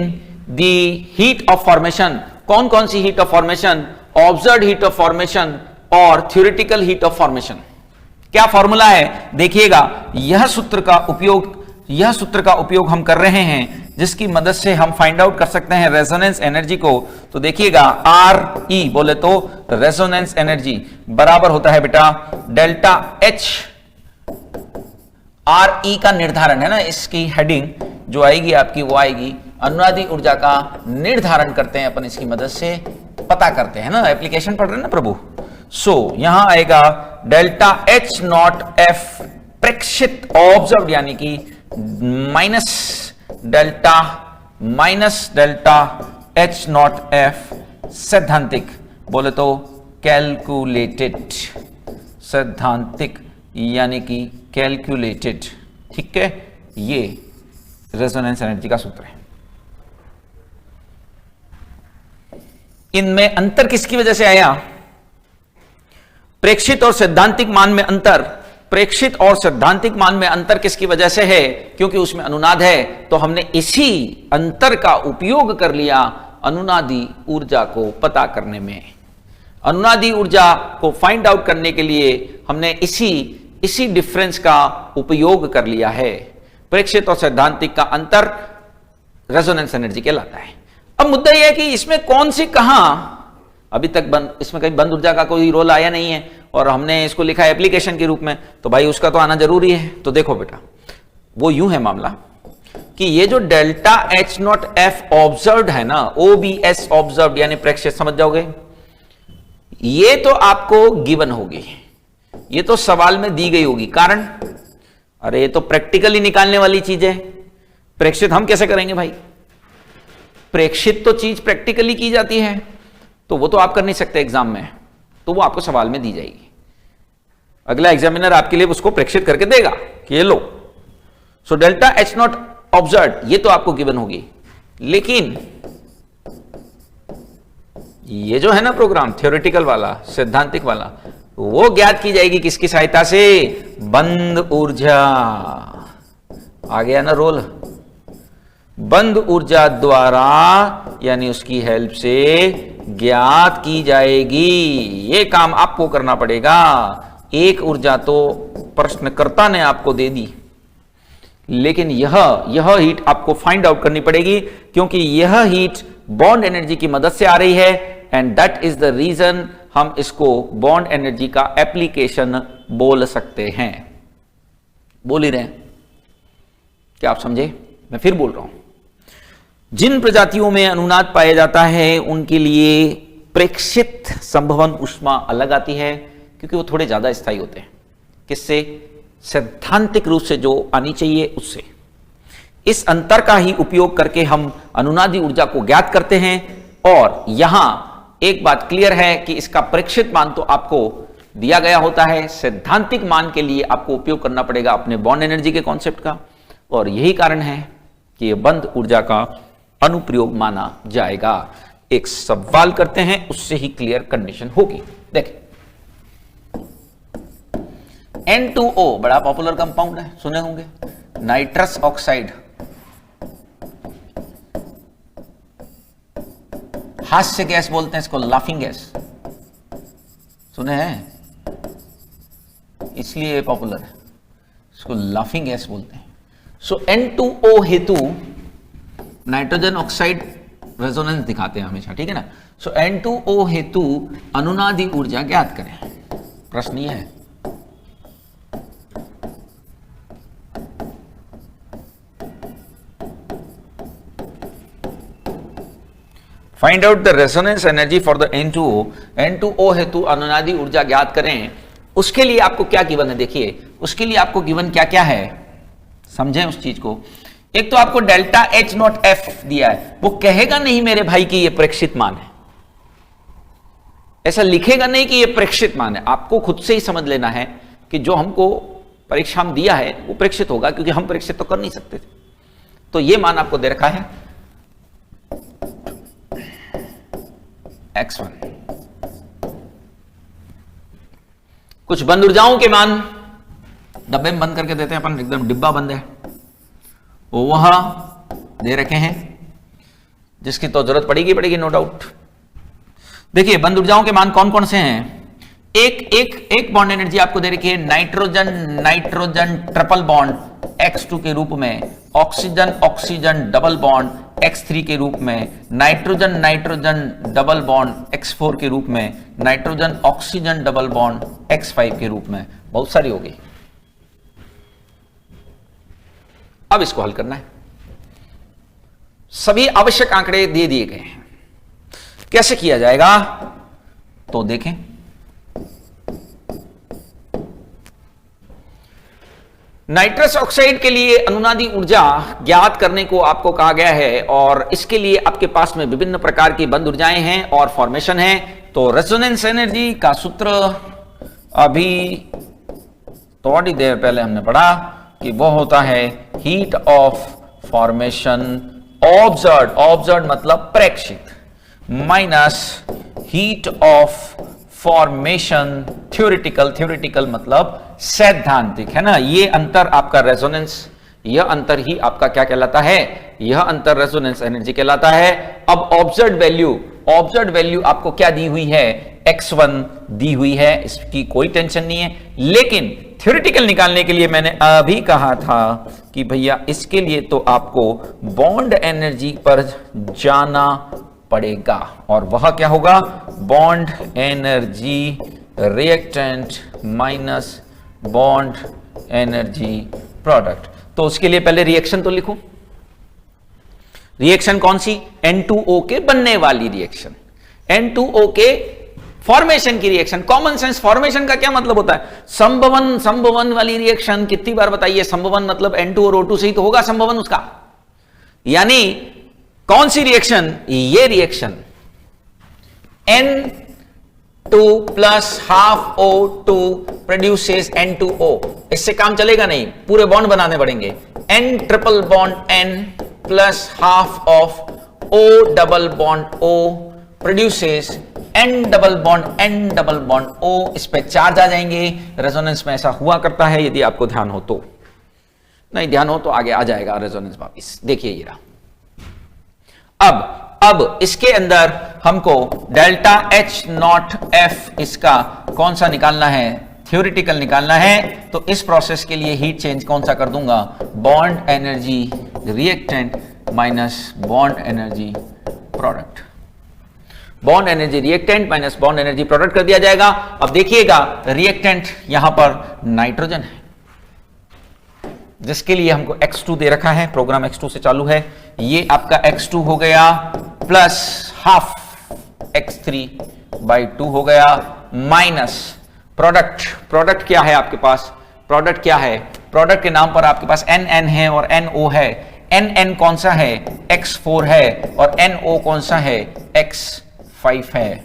the heat of formation। कौन कौन सी heat of formation? Observed heat of formation और theoretical heat of formation। क्या फॉर्मूला है देखिएगा, यह सूत्र का उपयोग हम कर रहे हैं, जिसकी मदद से हम फाइंड आउट कर सकते हैं रेजोनेंस एनर्जी को। तो देखिएगा आर ई बोले तो रेजोनेंस एनर्जी बराबर होता है बेटा डेल्टा एच। आर ई का निर्धारण है ना, इसकी हेडिंग जो आएगी आपकी वो आएगी अनुनादी ऊर्जा का निर्धारण करते हैं अपन, इसकी मदद से पता करते हैं ना, एप्लीकेशन पढ़ रहे हैं ना प्रभु। सो यहां आएगा डेल्टा एच नॉट एफ प्रेक्षित ऑब्जर्व, यानी कि minus delta H not F सैद्धांतिक बोले तो कैलकुलेटेड, सैद्धांतिक यानी कि कैलकुलेटेड। ठीक है, ये रेजोनेंस एनर्जी का सूत्र है। इनमें अंतर किसकी वजह से आया? प्रेक्षित और सैद्धांतिक मान में अंतर, प्रेक्षित और सैद्धांतिक मान में अंतर किसकी वजह से है? क्योंकि उसमें अनुनाद है, तो हमने इसी अंतर का उपयोग कर लिया अनुनादी ऊर्जा को पता करने में। अनुनादी ऊर्जा को फाइंड आउट करने के लिए हमने इसी डिफरेंस का उपयोग कर लिया है। प्रेक्षित और सैद्धांतिक का अंतर रेजोनेंस एनर्जी कहलाता है। अब मुद्दा यह है कि इसमें कौन सी कहां, अभी तक इसमें कहीं बंद ऊर्जा का कोई रोल आया नहीं है और हमने इसको लिखा है एप्लीकेशन के रूप में, तो भाई उसका तो आना जरूरी है। तो देखो बेटा, वो यूं है मामला कि ये जो delta H not F observed है ना, OBS ऑब्जर्व्ड यानी प्रेक्षित, समझ जाओगे, ये तो आपको गिवन होगी, ये तो सवाल में दी गई होगी। कारण, अरे ये तो प्रैक्टिकली निकालने वाली चीज है। प्रेक्षित हम कैसे करेंगे भाई? प्रेक्षित तो चीज प्रैक्टिकली की जाती है, तो वो तो आप कर नहीं सकते एग्जाम में, तो वो आपको सवाल में दी जाएगी। अगला एग्जामिनर आपके लिए उसको प्रेक्षित करके देगा कि ये लो। So delta H not observed ये तो आपको गिवन होगी, लेकिन ये जो है ना प्रोग्राम थ्योरेटिकल वाला, सैद्धांतिक वाला, वो ज्ञात की जाएगी किसकी सहायता से? बंद ऊर्जा। आ गया ना रोल? बंद ऊर्जा द्वारा यानी उसकी हेल्प से ज्ञात की जाएगी। ये काम आपको करना पड़ेगा। एक ऊर्जा तो प्रश्नकर्ता ने आपको दे दी, लेकिन यह हीट आपको फाइंड आउट करनी पड़ेगी, क्योंकि यह हीट बॉन्ड एनर्जी की मदद से आ रही है, and that is the reason हम इसको बॉन्ड एनर्जी का एप्लीकेशन बोल सकते हैं। बोल ही रहे हैं, क्या आप समझे? मैं फिर बोल रहा हूं, जिन प्रजातियों में अनुनाद पाया जाता है उनके लिए प्रेक्षित संभवन ऊष्मा अलग आती है, क्योंकि वो थोड़े ज्यादा स्थायी होते हैं। किससे? सैद्धांतिक रूप से जो आनी चाहिए उससे। इस अंतर का ही उपयोग करके हम अनुनादी ऊर्जा को ज्ञात करते हैं। और यहां एक बात क्लियर है कि इसका प्रेक्षित मान तो आपको दिया गया होता है। सैद्धांतिक मान के लिए आपको उपयोग करना पड़ेगा अपने बॉन्ड एनर्जी के कॉन्सेप्ट का, और यही कारण है कि यह बंद ऊर्जा का अनुप्रयोग माना जाएगा। एक सवाल करते हैं, उससे ही क्लियर कंडीशन होगी। देखें, N2O बड़ा पॉपुलर कंपाउंड है, सुने होंगे, नाइट्रस ऑक्साइड। हास्य गैस बोलते हैं इसको, लाफिंग गैस, सुने हैं, इसलिए पॉपुलर है, इसको लाफिंग गैस बोलते हैं। सो N2O हेतु नाइट्रोजन ऑक्साइड रेजोनेंस दिखाते हैं हमेशा, ठीक है ना। सो N2O हेतु अनुनादी ऊर्जा ज्ञात करें। प्रश्न यह है, find out the resonance energy for the N2O। N2O हेतु अनुनादी ऊर्जा ज्ञात करें। उसके लिए आपको क्या गिवन है, देखिए उसके लिए आपको गिवन क्या क्या है, समझें उस चीज को। एक तो आपको डेल्टा H नॉट F दिया है, वो कहेगा नहीं मेरे भाई कि ये प्रेक्षित मान है, ऐसा लिखेगा नहीं कि ये प्रेक्षित मान है। आपको खुद से ही समझ लेना है कि जो हमको परीक्षा में दिया है वो प्रेक्षित होगा, क्योंकि हम प्रेक्षित तो कर नहीं सकते थे। तो ये मान आपको दे रखा है X1। कुछ बंद ऊर्जाओं के मान डब्बे में बंद करके देते हैं अपन, एकदम डिब्बा बंद है, वो वहां दे रखे हैं, जिसकी तो जरूरत पड़ेगी नो डाउट। देखिए बंद ऊर्जाओं के मान कौन कौन से हैं। एक बॉन्ड एनर्जी आपको दे रखी है nitrogen nitrogen triple bond X2 के रूप में, oxygen oxygen double bond X3 के रूप में, nitrogen nitrogen double bond X4 के रूप में, nitrogen oxygen double bond X5 के रूप में। बहुत सारी होगी। अब इसको हल करना है। सभी आवश्यक आंकड़े दे दिए गए हैं, कैसे किया जाएगा तो देखें। नाइट्रस ऑक्साइड के लिए अनुनादी ऊर्जा ज्ञात करने को आपको कहा गया है, और इसके लिए आपके पास में विभिन्न प्रकार की बंद ऊर्जाएं हैं और फॉर्मेशन है। तो रेजोनेंस एनर्जी का सूत्र अभी थोड़ी देर पहले हमने पढ़ा कि वो होता है heat of formation observed, observed मतलब प्रेक्षित, minus heat of formation theoretical, theoretical मतलब सैद्धांतिक, है ना। ये अंतर आपका रेजोनेंस, यह अंतर ही आपका क्या कहलाता है, यह अंतर रेजोनेंस एनर्जी कहलाता है। अब ऑब्जर्व्ड वैल्यू आपको क्या दी हुई है, X1 दी हुई है, इसकी कोई टेंशन नहीं है। लेकिन थ्योरेटिकल निकालने के लिए मैंने अभी कहा था कि भैया इसके लिए तो आपको बॉन्ड एनर्जी पर जाना पड़ेगा, और वह क्या होगा, bond energy reactant minus bond energy product. तो उसके लिए पहले रिएक्शन तो लिखूं। रिएक्शन कौन सी, N2O के बनने वाली रिएक्शन, N2O के फॉर्मेशन की रिएक्शन। कॉमन सेंस, फॉर्मेशन का क्या मतलब होता है, संभवन वाली रिएक्शन। कितनी बार बताइए, संभवन मतलब N2 और O2 से ही तो होगा संभवन उसका। यानी कौन सी रिएक्शन, ये reaction N2 plus half O2 produces N2O। इससे काम चलेगा नहीं, पूरे बॉन्ड बनाने पड़ेंगे। N triple bond N plus half of O double bond O produces N double bond O। इस पे चार्ज आ जाएंगे। रेजोनेंस में ऐसा हुआ करता है, यदि आपको ध्यान हो तो, नहीं ध्यान हो तो आगे आ जाएगा रेजोनेंस वापिस। देखिए ये रहा। अब इसके अंदर हमको डेल्टा H नॉट F इसका कौन सा निकालना है, थ्योरेटिकल निकालना है। तो इस प्रोसेस के लिए हीट चेंज कौन सा कर दूंगा, bond energy reactant minus bond energy product, bond energy reactant minus bond energy product कर दिया जाएगा। अब देखिएगा रिएक्टेंट यहां पर नाइट्रोजन है, जिसके लिए हमको X2 दे रखा है, प्रोग्राम X2 से चालू है। ये आपका X2 हो गया प्लस हाफ X3/2 हो गया, माइनस प्रोडक्ट क्या है आपके पास, प्रोडक्ट क्या है, प्रोडक्ट के नाम पर आपके पास NN है और NO है। NN कौन सा है, X4 है, और NO कौन सा है, X5 है।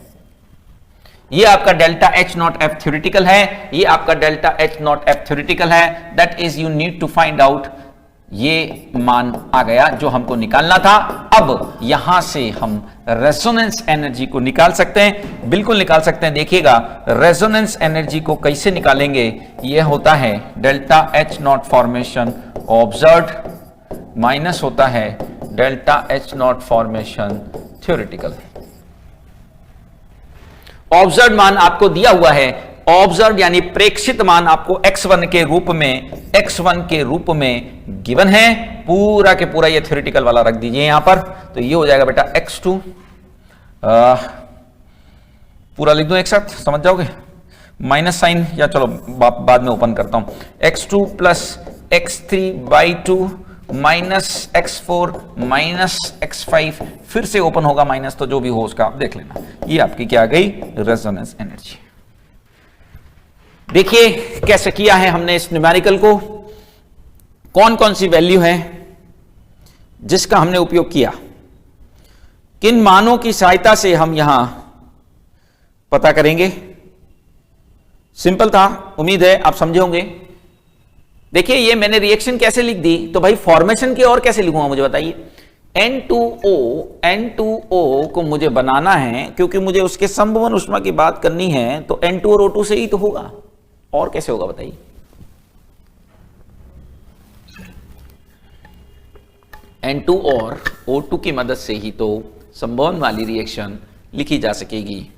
ये आपका delta H not F theoretical है, ये आपका delta H not F theoretical है। That is you need to find out, ये मान आ गया जो हमको निकालना था। अब यहां से हम रेजोनेंस एनर्जी को निकाल सकते हैं, बिल्कुल निकाल सकते हैं। देखिएगा रेजोनेंस एनर्जी को कैसे निकालेंगे, ये होता है delta H not formation observed minus होता है delta H not formation theoretical. Observe मान आपको दिया हुआ है, ऑब्जर्व यानी प्रेक्षित मान आपको x1 के रूप में गिवन है। पूरा के पूरा ये थ्योरेटिकल वाला रख दीजिए यहां पर, तो ये हो जाएगा बेटा x2, पूरा लिख दूं एक साथ, समझ जाओगे, माइनस साइन, या चलो बाद में ओपन करता हूं, x2 plus x3/2 minus x4 minus x5, फिर से ओपन होगा माइनस, तो जो भी हो उसका आप देख लेना। ये आपकी क्या आ गई, रेजोनेंस एनर्जी। देखिए कैसे किया है हमने इस न्यूमेरिकल को, कौन कौन सी वैल्यू है जिसका हमने उपयोग किया, किन मानों की सहायता से हम यहां पता करेंगे। सिंपल था, उम्मीद है आप समझे होंगे। देखिए ये मैंने रिएक्शन कैसे लिख दी, तो भाई फॉर्मेशन की और कैसे लिखूंगा मुझे बताइए। N2O को मुझे बनाना है, क्योंकि मुझे उसके संभवन उष्मा की बात करनी है, तो N2 और O2 से ही तो होगा, और कैसे होगा बताइए। N2 और O2 की मदद से ही तो संभवन वाली रिएक्शन लिखी जा सकेगी,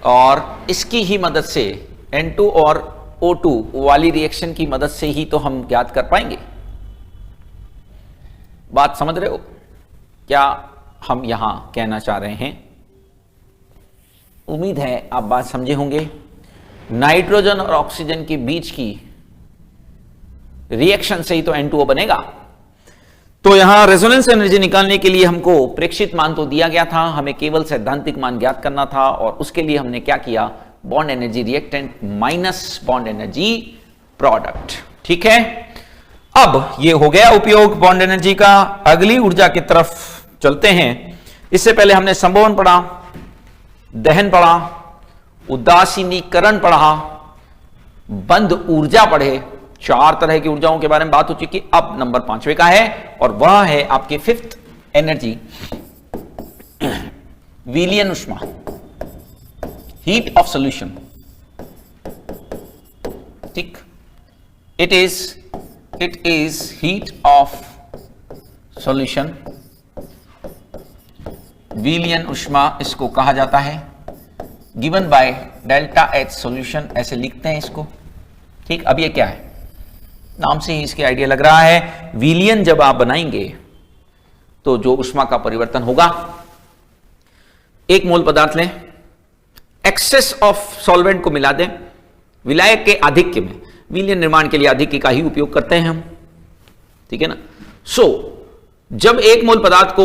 और इसकी ही मदद से N2 और O2 वाली रिएक्शन की मदद से ही तो हम ज्ञात कर पाएंगे। बात समझ रहे हो क्या हम यहां कहना चाह रहे हैं? उम्मीद है आप बात समझे होंगे। नाइट्रोजन और ऑक्सीजन के बीच की रिएक्शन से ही तो N2O बनेगा। तो यहां रेजोनेंस एनर्जी निकालने के लिए हमको प्रेक्षित मान तो दिया गया था, हमें केवल सैद्धांतिक मान ज्ञात करना था, और उसके लिए हमने क्या किया, bond energy reactant minus bond energy product. ठीक है, अब ये हो गया उपयोग बॉन्ड एनर्जी का। अगली ऊर्जा की तरफ चलते हैं। इससे पहले हमने संभवन पढ़ा, दहन पढ़ा, उदासीनीकरण पढ़ा, बंद ऊर्जा पढ़े, 4 तरह की ऊर्जाओं के बारे में बात हो चुकी। अब नंबर 5वें का है, और वह है आपकी 5th एनर्जी, विलियन उष्मा, हीट ऑफ सॉल्यूशन। ठीक, it is heat of solution, विलियन उष्मा इसको कहा जाता है, given by delta H solution, ऐसे लिखते हैं इसको। ठीक, अब ये क्या है, नाम से ही इसके आइडिया लग रहा है, विलियन जब आप बनाएंगे तो जो उष्मा का परिवर्तन होगा, एक मोल पदार्थ लें, एक्सेस ऑफ सॉल्वेंट को मिला दें, विलायक के आधिक्य में, विलियन निर्माण के लिए आधिक्य का ही उपयोग करते हैं हम, ठीक है ना। जब एक मोल पदार्थ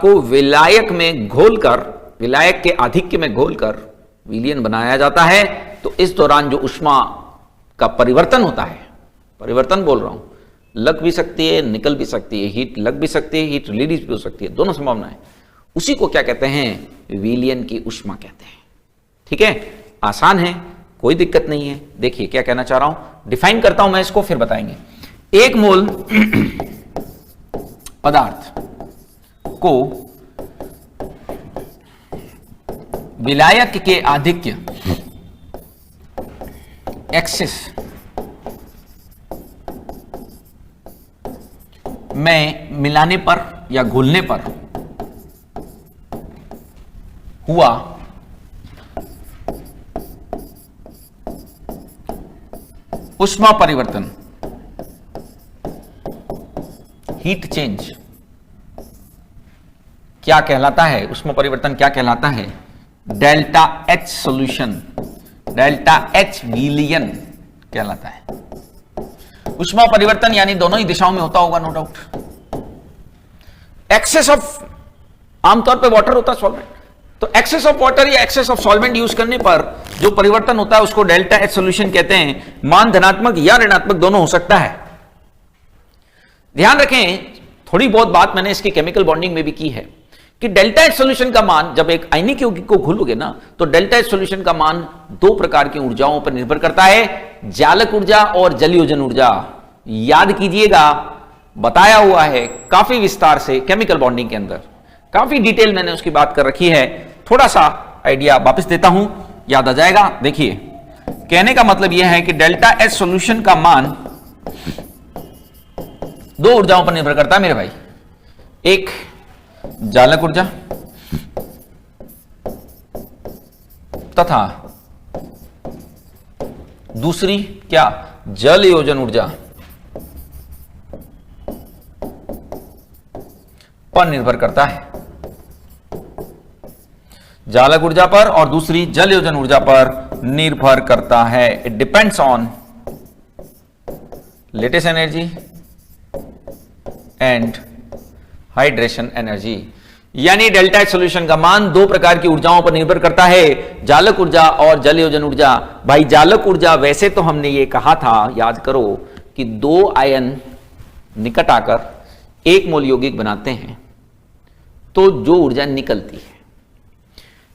को विलायक में घोलकर, विलायक के आधिक्य में घोलकर विलियन बनाया जाता है, तो इस दौरान जो उष्मा का परिवर्तन होता है, परिवर्तन बोल रहा हूं, लग भी सकती है, निकल भी सकती है, हीट लग भी सकती है, हीट रिलीज भी हो सकती है, दोनों संभावनाएं, उसी को क्या कहते हैं, विलियन की उष्मा कहते हैं। ठीक है, आसान है, कोई दिक्कत नहीं है। देखिए क्या कहना चाह रहा हूं, डिफाइन करता हूं मैं इसको, फिर बताएंगे। एक मोल पदार्थ को विलायक के आधिक्य, एक्सेस में मिलाने पर या घुलने पर हुआ उष्मा परिवर्तन, हीट चेंज, क्या कहलाता है, उष्मा परिवर्तन क्या कहलाता है, delta H solution, delta H विलियन कहलाता है। उष्मा परिवर्तन यानी दोनों ही दिशाओं में होता होगा, नो डाउट। एक्सेस ऑफ, आमतौर पे वाटर होता है सॉल्वेंट, तो एक्सेस ऑफ वाटर या एक्सेस ऑफ सॉल्वेंट यूज करने पर जो परिवर्तन होता है उसको डेल्टा एच सॉल्यूशन कहते हैं। मान धनात्मक या ऋणात्मक दोनों हो सकता है। ध्यान रखें, थोड़ी बहुत बात मैंने इसकी केमिकल बॉन्डिंग में भी की है कि डेल्टा एच सॉल्यूशन का मान, जब एक आयनिक यौगिक को घोलोगे ना, तो डेल्टा एच सॉल्यूशन का मान दो प्रकार की ऊर्जाओं पर निर्भर करता है, जालक ऊर्जा और जलयोजन ऊर्जा। याद कीजिएगा, बताया हुआ है काफी विस्तार से केमिकल बॉन्डिंग के अंदर, काफी डिटेल मैंने उसकी बात कर रखी है। थोड़ा सा आइडिया वापस देता हूं, याद आ जाएगा। देखिए, कहने का मतलब यह है कि डेल्टा एच सॉल्यूशन का मान दो ऊर्जाओं पर निर्भर करता है मेरे भाई, एक जालक ऊर्जा तथा दूसरी क्या, जल योजन ऊर्जा पर निर्भर करता है। जालक ऊर्जा पर और दूसरी जल योजन ऊर्जा पर निर्भर करता है। It depends on latest energy and hydration energy. यानी डेल्टा एच सॉल्यूशन का मान दो प्रकार की ऊर्जाओं पर निर्भर करता है, जालक ऊर्जा और जल योजन ऊर्जा। भाई जालक ऊर्जा, वैसे तो हमने ये कहा था, याद करो, कि दो आयन निकट आकर एक मोल यौगिक बनाते हैं तो जो ऊर्जा निकलती है,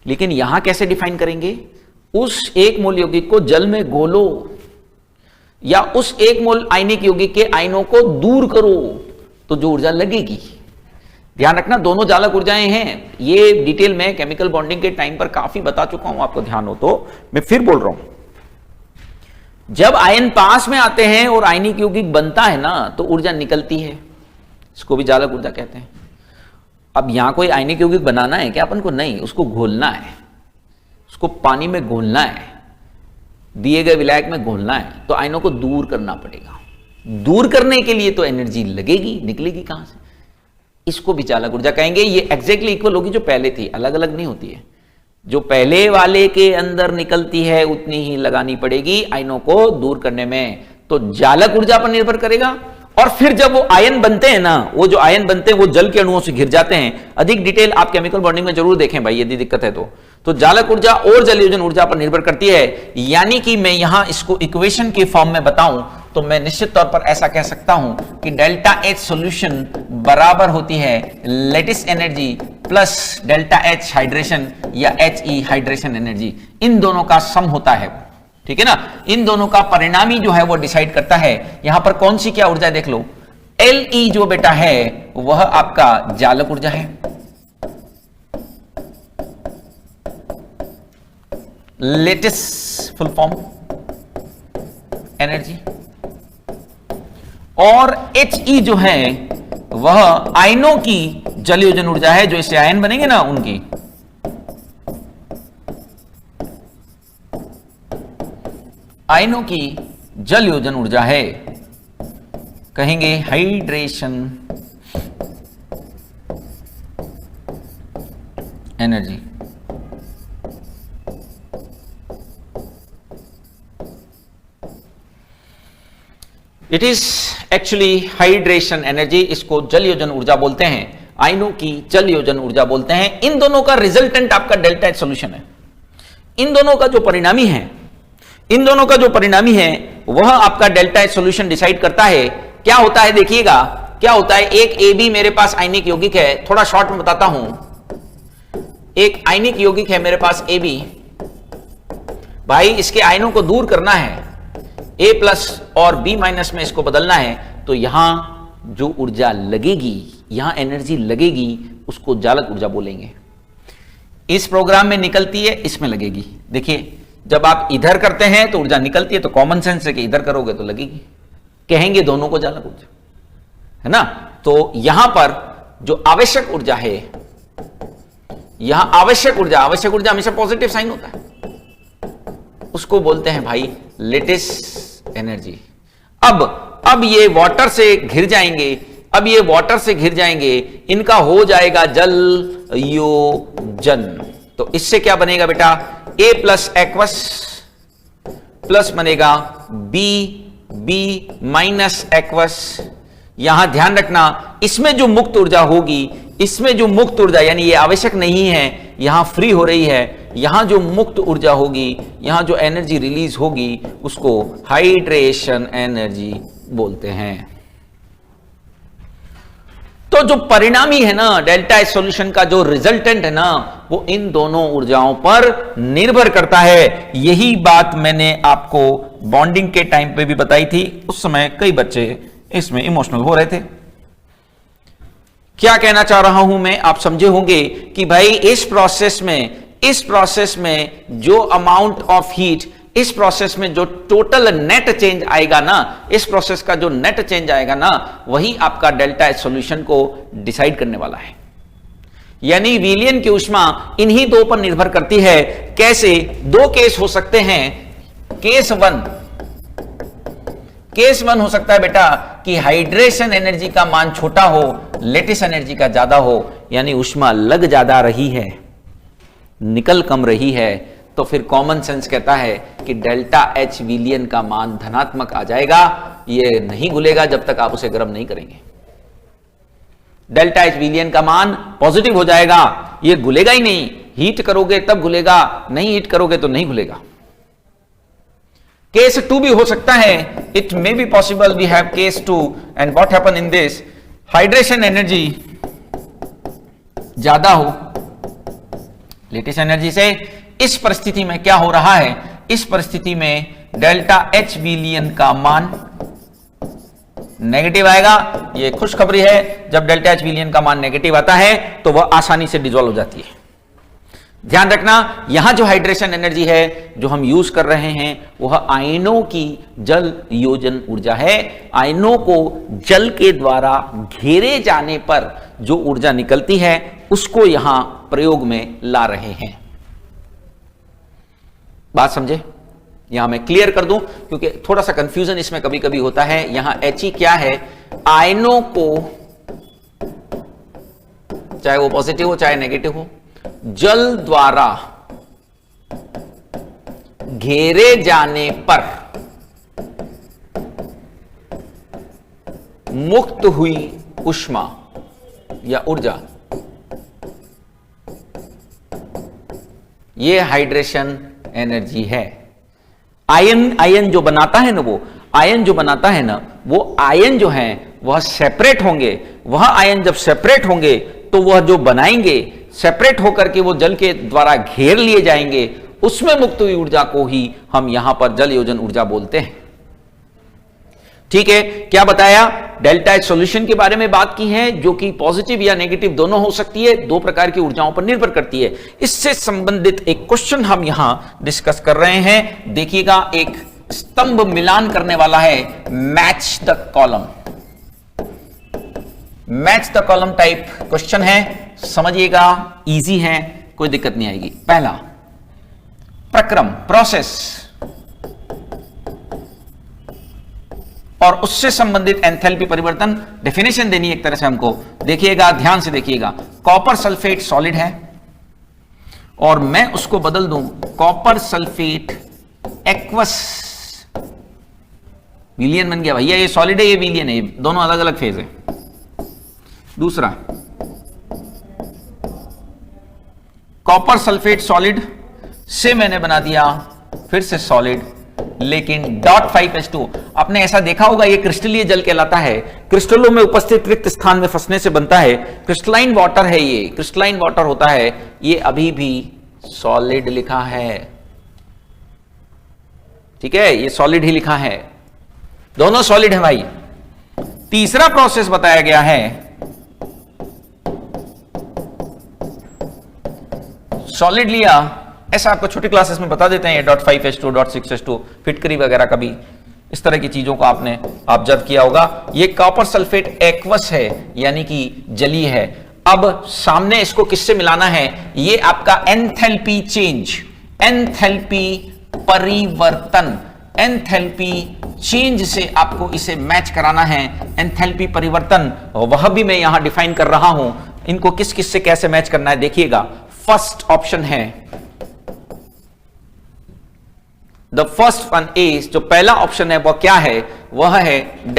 लेकिन यहां कैसे डिफाइन करेंगे? उस एक मोल यौगिक को जल में घोलो या उस एक मोल आयनिक यौगिक के आयनों को दूर करो तो जो ऊर्जा लगेगी। ध्यान रखना, दोनों जालक ऊर्जाएं हैं। ये डिटेल में केमिकल बॉन्डिंग के टाइम पर काफी बता चुका हूं, आपको ध्यान हो तो मैं फिर बोल रहा हूं। जब आयन पास में आते हैं और आयनिक यौगिक बनता है ना, तो ऊर्जा निकलती है, इसको भी जालक ऊर्जा कहते हैं। अब यहां कोई आयनिक यौगिक बनाना है क्या अपन को? नहीं, उसको घोलना है, उसको पानी में घोलना है, दिए गए विलायक में घोलना है, तो आयनों को दूर करना पड़ेगा। दूर करने के लिए तो एनर्जी लगेगी, निकलेगी कहां से? इसको भी जालक ऊर्जा कहेंगे। ये एग्जैक्टली इक्वल होगी जो पहले थी, अलग अलग नहीं होती है। जो पहले वाले के अंदर निकलती है उतनी ही लगानी पड़ेगी आयनों को दूर करने में, तो जालक ऊर्जा पर निर्भर करेगा। और फिर जब वो आयन बनते हैं ना, वो जो आयन बनते हैं वो जल के अणुओं से घिर जाते हैं। अधिक डिटेल आप केमिकल बॉन्डिंग में जरूर देखें भाई, यदि दिक्कत है तो जालक ऊर्जा और जल योजन ऊर्जा पर निर्भर करती है। यानी कि मैं यहां इसको इक्वेशन के फॉर्म में बताऊं तो मैं निश्चित तौर पर ऐसा कह सकता हूं कि डेल्टा एच सॉल्यूशन बराबर होती है lattice energy plus delta H hydration या एच ई हाइड्रेशन एनर्जी। इन दोनों का सम होता है, ठीक है ना। इन दोनों का परिणामी जो है वो डिसाइड करता है यहां पर कौन सी क्या ऊर्जा है। देख लो, एल ई जो बेटा है वह आपका जालक ऊर्जा है, लेटेस्ट फुल फॉर्म एनर्जी, और एच ई जो है वह आयनों की जल योजन ऊर्जा है, जो इससे आयन बनेंगे ना उनकी। आयनों की जल योजन ऊर्जा है, कहेंगे hydration energy. It is actually hydration energy, इसको जल योजन ऊर्जा बोलते हैं, आयनों की जल योजन ऊर्जा बोलते हैं। इन दोनों का रिजल्टेंट आपका डेल्टा एच सॉल्यूशन है। इन दोनों का जो परिणामी है, इन दोनों का जो परिणामी है वह आपका डेल्टा एच सॉल्यूशन डिसाइड करता है। क्या होता है देखिएगा, क्या होता है। एक ए बी मेरे पास आयनिक यौगिक है, थोड़ा शॉर्ट में बताता हूं। एक आयनिक यौगिक है मेरे पास ए बी, भाई इसके आयनों को दूर करना है, ए प्लस और बी माइनस में इसको बदलना है, तो यहां जो ऊर्जा लगेगी, यहां एनर्जी लगेगी, उसको जालक ऊर्जा बोलेंगे। इस प्रोग्राम में निकलती है, इसमें लगेगी। देखिए, जब आप इधर करते हैं तो ऊर्जा निकलती है, तो कॉमन सेंस है कि इधर करोगे तो लगेगी, कहेंगे दोनों को जालक ऊर्जा, है ना। तो यहां पर जो आवश्यक ऊर्जा है, यहां आवश्यक ऊर्जा हमेशा पॉजिटिव साइन होता है, उसको बोलते हैं भाई लेटेस्ट एनर्जी। अब ये वाटर से घिर जाएंगे, अब ये वाटर से घिर जाएंगे, इनका हो जाएगा जल योजन। तो इससे क्या बनेगा बेटा, ए प्लस एक्वस प्लस बनेगा बी माइनस एक्वस। यहां ध्यान रखना, इसमें जो मुक्त ऊर्जा होगी, इसमें जो मुक्त ऊर्जा, यानी ये आवश्यक नहीं है, यहां फ्री हो रही है, यहां जो मुक्त ऊर्जा होगी, यहां जो एनर्जी रिलीज होगी, उसको हाइड्रेशन एनर्जी बोलते हैं। तो तो जो परिणामी है ना, डेल्टा एच सॉल्यूशन का जो रिजल्टेंट है ना, वो इन दोनों ऊर्जाओं पर निर्भर करता है। यही बात मैंने आपको बॉन्डिंग के टाइम पे भी बताई थी। उस समय कई बच्चे इसमें इमोशनल हो रहे थे। क्या कहना चाह रहा हूं मैं, आप समझे होंगे कि भाई इस प्रोसेस में जो अमाउंट ऑफ हीट, इस प्रोसेस में जो टोटल नेट चेंज आएगा ना, इस प्रोसेस का जो नेट चेंज आएगा ना, वही आपका डेल्टा एच सॉल्यूशन को डिसाइड करने वाला है। यानी विलयन की ऊष्मा इन्हीं दो पर निर्भर करती है। कैसे? दो केस हो सकते हैं। केस वन हो सकता है बेटा कि हाइड्रेशन एनर्जी का मान छोटा हो, लेटिस एनर्जी का ज्यादा हो, यानी ऊष्मा लग ज्यादा रही है, निकल कम रही है, तो फिर कॉमन सेंस कहता है कि डेल्टा एच विलयन का मान धनात्मक आ जाएगा। ये नहीं घुलेगा जब तक आप उसे गर्म नहीं करेंगे। डेल्टा एच विलयन का मान पॉजिटिव हो जाएगा, ये घुलेगा ही नहीं। हीट करोगे तब घुलेगा, नहीं हीट करोगे तो नहीं घुलेगा। केस 2 भी हो सकता है। It may be possible we have case 2 and what happen in this, hydration energy ज्यादा हो लेटिस एनर्जी से। इस परिस्थिति में क्या हो रहा है? इस परिस्थिति में डेल्टा एच विलयन का मान नेगेटिव आएगा। यह खुशखबरी है, जब डेल्टा एच विलयन का मान नेगेटिव आता है तो वह आसानी से डिसॉल्व हो जाती है। ध्यान रखना, यहां जो हाइड्रेशन एनर्जी है जो हम यूज कर रहे हैं, वह आयनों की जल योजन ऊर्जा है। आयनों को जल के द्वारा घेरे जाने पर जो ऊर्जा निकलती है, उसको यहां प्रयोग में ला रहे हैं। बात समझे? यहां मैं क्लियर कर दूं क्योंकि थोड़ा सा कंफ्यूजन इसमें कभी कभी होता है। यहां He क्या है? आयनों को, चाहे वो पॉजिटिव हो चाहे नेगेटिव हो, जल द्वारा घेरे जाने पर मुक्त हुई ऊष्मा या ऊर्जा, यह हाइड्रेशन एनर्जी है। आयन जो बनाता है ना, वो आयन जो बनाता है ना, वो आयन जो है वह सेपरेट होंगे। वह आयन जब सेपरेट होंगे तो वह जो बनाएंगे, सेपरेट होकर के वो जल के द्वारा घेर लिए जाएंगे, उसमें मुक्त हुई ऊर्जा को ही हम यहां पर जल योजन ऊर्जा बोलते हैं। ठीक है, क्या बताया? डेल्टा एच सॉल्यूशन के बारे में बात की है, जो कि पॉजिटिव या नेगेटिव दोनों हो सकती है, दो प्रकार की ऊर्जाओं पर निर्भर करती है। इससे संबंधित एक क्वेश्चन हम यहां डिस्कस कर रहे हैं। देखिएगा, एक स्तंभ मिलान करने वाला है, match the column. Match the column type question है, समझिएगा, इजी है, कोई दिक्कत नहीं आएगी। पहला प्रक्रम, प्रोसेस, और उससे संबंधित एंथैल्पी परिवर्तन, डेफिनेशन देनी एक तरह से हमको। देखिएगा, ध्यान से देखिएगा, कॉपर सल्फेट सॉलिड है और मैं उसको बदल दूं कॉपर सल्फेट एक्वस, विलियन बन गया भैया। ये सॉलिड है, ये विलियन है, ये दोनों अलग अलग फेज है। दूसरा, कॉपर सल्फेट सॉलिड से मैंने बना दिया फिर से सॉलिड, लेकिन .5H2। आपने ऐसा देखा होगा, ये क्रिस्टलीय जल कहलाता है। क्रिस्टलों में उपस्थित रिक्त स्थान में फंसने से बनता है। क्रिस्टलाइन वाटर है, ये क्रिस्टलाइन वाटर होता है। ये अभी भी सॉलिड लिखा है, ठीक है, ये सॉलिड ही लिखा है, दोनों सॉलिड है भाई। तीसरा प्रोसेस बताया गया है, सॉलिड लिया, ऐसा आपको छोटी क्लासेस में बता देते हैं, .5H2, .6H2, फिटकरी वगैरह का भी इस तरह की चीजों को आप जब किया होगा। ये कॉपर सल्फेट एक्वस है, यानी कि जलीय है। अब सामने इसको किससे मिलाना है? ये आपका एंथैल्पी चेंज, एंथैल्पी परिवर्तन, एंथैल्पी चेंज से आपको इसे मैच कराना है। एंथैल्पी परिवर्तन, वह भी मैं यहां डिफाइन कर रहा हूं। इनको किस किस से कैसे मैच करना है देखिएगा। फर्स्ट ऑप्शन है, द फर्स्ट वन इज, जो पहला ऑप्शन है वह क्या है? वह है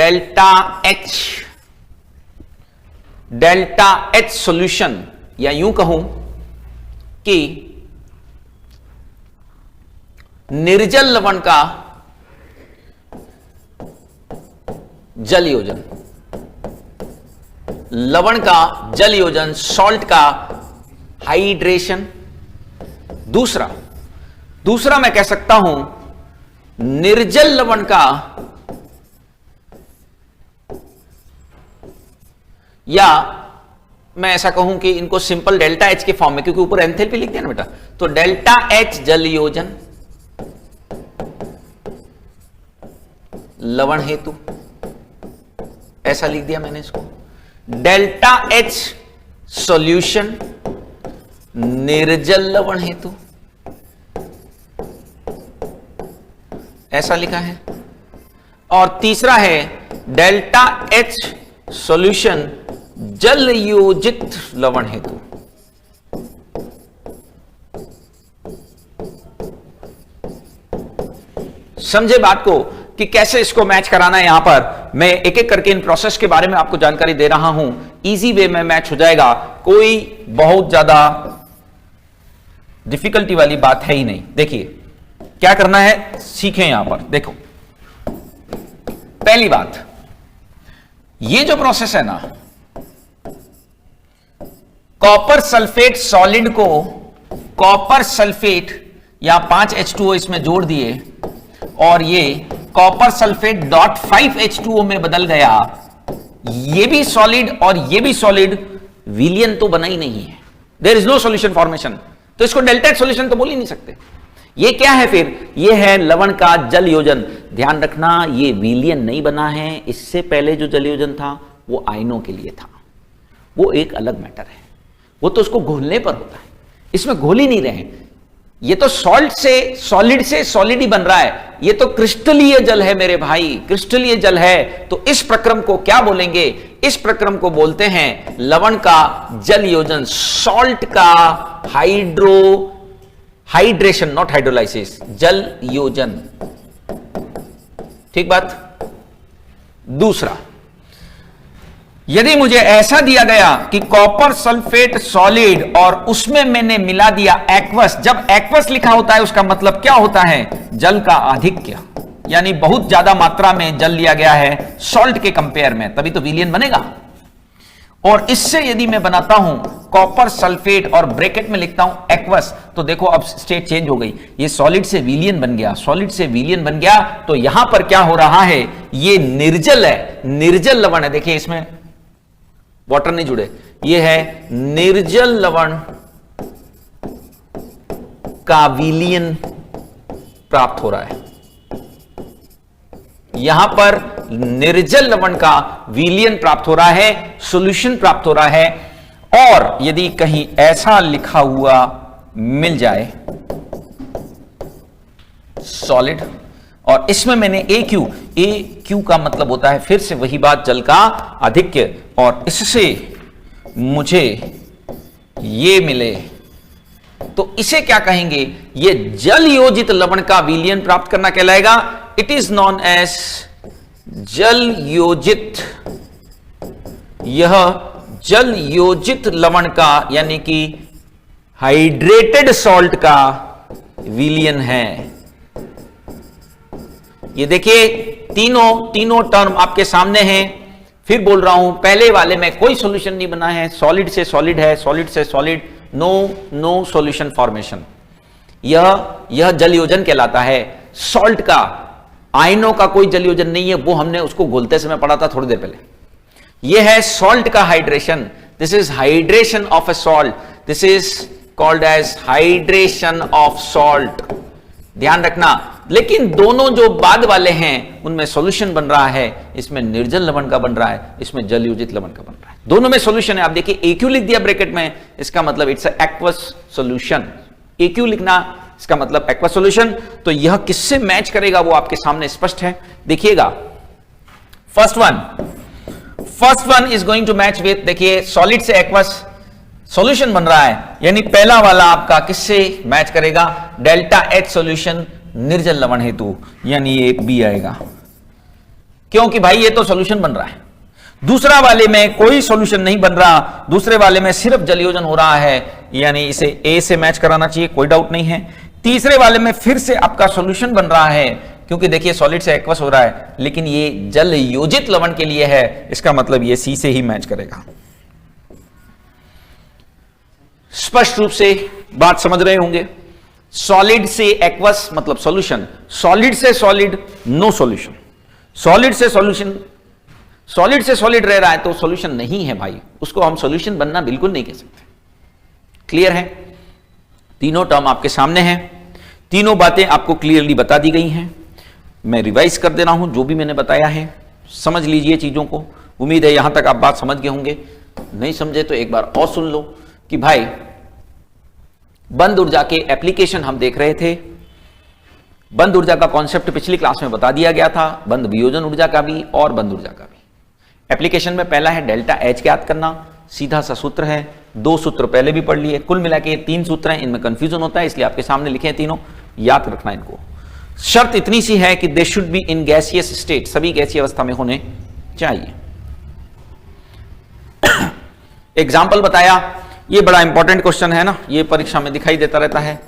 डेल्टा एच सॉल्यूशन, या यूं कहूं कि निर्जल लवण का जल योजन। लवण का जल योजन, सॉल्ट का हाइड्रेशन। दूसरा मैं कह सकता हूं निर्जल लवण का, या मैं ऐसा कहूं कि इनको सिंपल डेल्टा एच के फॉर्म में, क्योंकि ऊपर एंथैल्पी लिख दिया ना बेटा, तो डेल्टा एच जल योजन लवण हेतु, ऐसा लिख दिया मैंने इसको। डेल्टा एच सॉल्यूशन निर्जल लवण हेतु, ऐसा लिखा है। और तीसरा है डेल्टा एच सॉल्यूशन जल योजित लवण हेतु। समझे बात को कि कैसे इसको मैच कराना है। यहां पर मैं एक एक करके इन प्रोसेस के बारे में आपको जानकारी दे रहा हूं, इजी वे में मैच हो जाएगा, कोई बहुत ज्यादा डिफिकल्टी वाली बात है ही नहीं। देखिए क्या करना है, सीखें। यहां पर देखो, पहली बात, ये जो प्रोसेस है ना, कॉपर सल्फेट सॉलिड को कॉपर सल्फेट या 5H2O इसमें जोड़ दिए और ये कॉपर सल्फेट .5H2O में बदल गया। ये भी सॉलिड और ये भी सॉलिड, विलियन तो बना ही नहीं है, there is no solution formation, तो इसको डेल्टा एच सॉल्यूशन तो बोल ही नहीं सकते। ये क्या है फिर, ये है लवण का जल योजन। ध्यान रखना, ये विलियन नहीं बना है, इससे पहले जो जल योजन था वो आयनों के लिए था, वो एक अलग मैटर है, वो तो उसको घोलने पर होता है, इसमें घोल ही नहीं रहे। ये तो सॉल्ट से सॉलिड ही बन रहा है, ये तो क्रिस्टलीय जल है मेरे भाई, क्रिस्टलीय जल है। तो इस प्रक्रम को क्या बोलेंगे, इस प्रक्रम को बोलते हैं लवण का जल योजन, सॉल्ट का हाइड्रेशन, नॉट हाइड्रोलाइसिस, जल योजन। ठीक बात। दूसरा, यदि मुझे ऐसा दिया गया कि कॉपर सल्फेट सॉलिड और उसमें मैंने मिला दिया एक्वस, जब एक्वस लिखा होता है उसका मतलब क्या होता है, जल का आधिक्य, यानी बहुत ज्यादा मात्रा में जल लिया गया है सॉल्ट के कंपेयर में, तभी तो विलियन बनेगा। और इससे यदि मैं बनाता हूं कॉपर सल्फेट और ब्रैकेट में लिखता हूं एक्वस, तो देखो अब स्टेट चेंज हो गई, ये सॉलिड से विलियन बन गया, सॉलिड से विलियन बन गया। तो यहां पर क्या हो रहा है, ये निर्जल है, निर्जल लवण है। देखिए इसमें वाटर नहीं जुड़े, ये है निर्जल लवण का विलियन प्राप्त हो रहा है। यहां पर निर्जल लवण का विलियन प्राप्त हो रहा है, सॉल्यूशन प्राप्त हो रहा है। और यदि कहीं ऐसा लिखा हुआ मिल जाए सॉलिड, और इसमें मैंने AQ का मतलब होता है फिर से वही बात, जल का आधिक्य, और इससे मुझे ये मिले, तो इसे क्या कहेंगे, ये जल योजित लवण का विलियन प्राप्त करना कहलाएगा। इट इज नॉन एज जल योजित, यह जल योजित लवण का यानी कि हाइड्रेटेड सॉल्ट का विलियन है। ये देखिए तीनों टर्म आपके सामने हैं। फिर बोल रहा हूं, पहले वाले में कोई सॉल्यूशन नहीं बना है, सॉलिड से सॉलिड है, सॉलिड से सॉलिड, नो सॉल्यूशन फॉर्मेशन। यह जल योजन कहलाता है। सॉल्ट का, आयनों का कोई जल योजन नहीं है, वो हमने उसको घोलते समय पढ़ा था थोड़ी देर पहले। यह है सॉल्ट का hydration, this is hydration of a salt, this is called as hydration of salt. ध्यान रखना। लेकिन दोनों जो बाद वाले हैं उनमें सॉल्यूशन बन रहा है, इसमें निर्जल लवण का बन रहा है, इसमें जल योजित लवण का बन रहा है, दोनों में सॉल्यूशन है। आप देखिए AQ लिख दिया ब्रैकेट में, इसका मतलब इट्स एक्वस सॉल्यूशन। AQ लिखना इसका मतलब एक्वस सॉल्यूशन। तो यह किससे मैच करेगा वो आपके सामने स्पष्ट है, देखिएगा। First one is going to match with, देखिए सॉलिड से एक्वस सॉल्यूशन बन रहा है, यानी पहला वाला आपका किससे मैच करेगा, डेल्टा एच सॉल्यूशन निर्जल लवण हेतु, यानी ये B आएगा, क्योंकि भाई ये तो सॉल्यूशन बन रहा है। दूसरा वाले में कोई सॉल्यूशन नहीं बन रहा, दूसरे वाले में सिर्फ जलयोजन हो रहा है, यानी इसे A से मैच कराना चाहिए, कोई डाउट नहीं है। तीसरे वाले में फिर से आपका सॉल्यूशन बन रहा है, क्योंकि देखिए सॉलिड से एक्वस हो रहा है, लेकिन ये जल योजित लवण के लिए है, इसका मतलब ये सी से ही मैच करेगा। स्पष्ट रूप से बात समझ रहे होंगे। सॉलिड से एक्वस मतलब सॉल्यूशन, सॉलिड से सॉलिड नो सॉल्यूशन, सॉलिड से सॉल्यूशन, सॉलिड से सॉलिड रह रहा है तो सॉल्यूशन नहीं है भाई, उसको हम सॉल्यूशन बनना बिल्कुल नहीं कह सकते। क्लियर है? तीनों टर्म आपके सामने हैं, तीनों बातें आपको क्लियरली बता दी गई हैं। मैं रिवाइज कर दे रहा हूं जो भी मैंने बताया है, समझ लीजिए चीजों को। उम्मीद है यहां तक आप बात समझ गए होंगे। नहीं समझे तो एक बार और सुन लो कि भाई बंद ऊर्जा के एप्लीकेशन हम देख रहे थे। बंद ऊर्जा का कॉन्सेप्ट पिछली क्लास में बता दिया गया था, बंद वियोजन ऊर्जा का भी और बंद ऊर्जा का भी। एप्लीकेशन में पहला है डेल्टा एच ज्ञात करना, सीधा सा सूत्र है, 2 सूत्र पहले भी पढ़ लिए, कुल मिला के 3 सूत्र हैं, इनमें कंफ्यूजन होता है इसलिए आपके सामने लिखे हैं तीनों, याद रखना इनको। शर्त इतनी सी है कि they should be in gaseous state, सभी गैसीय अवस्था में होने चाहिए। एग्जाम्पल बताया, ये बड़ा इंपॉर्टेंट क्वेश्चन है ना, ये परीक्षा में दिखाई देता रहता है।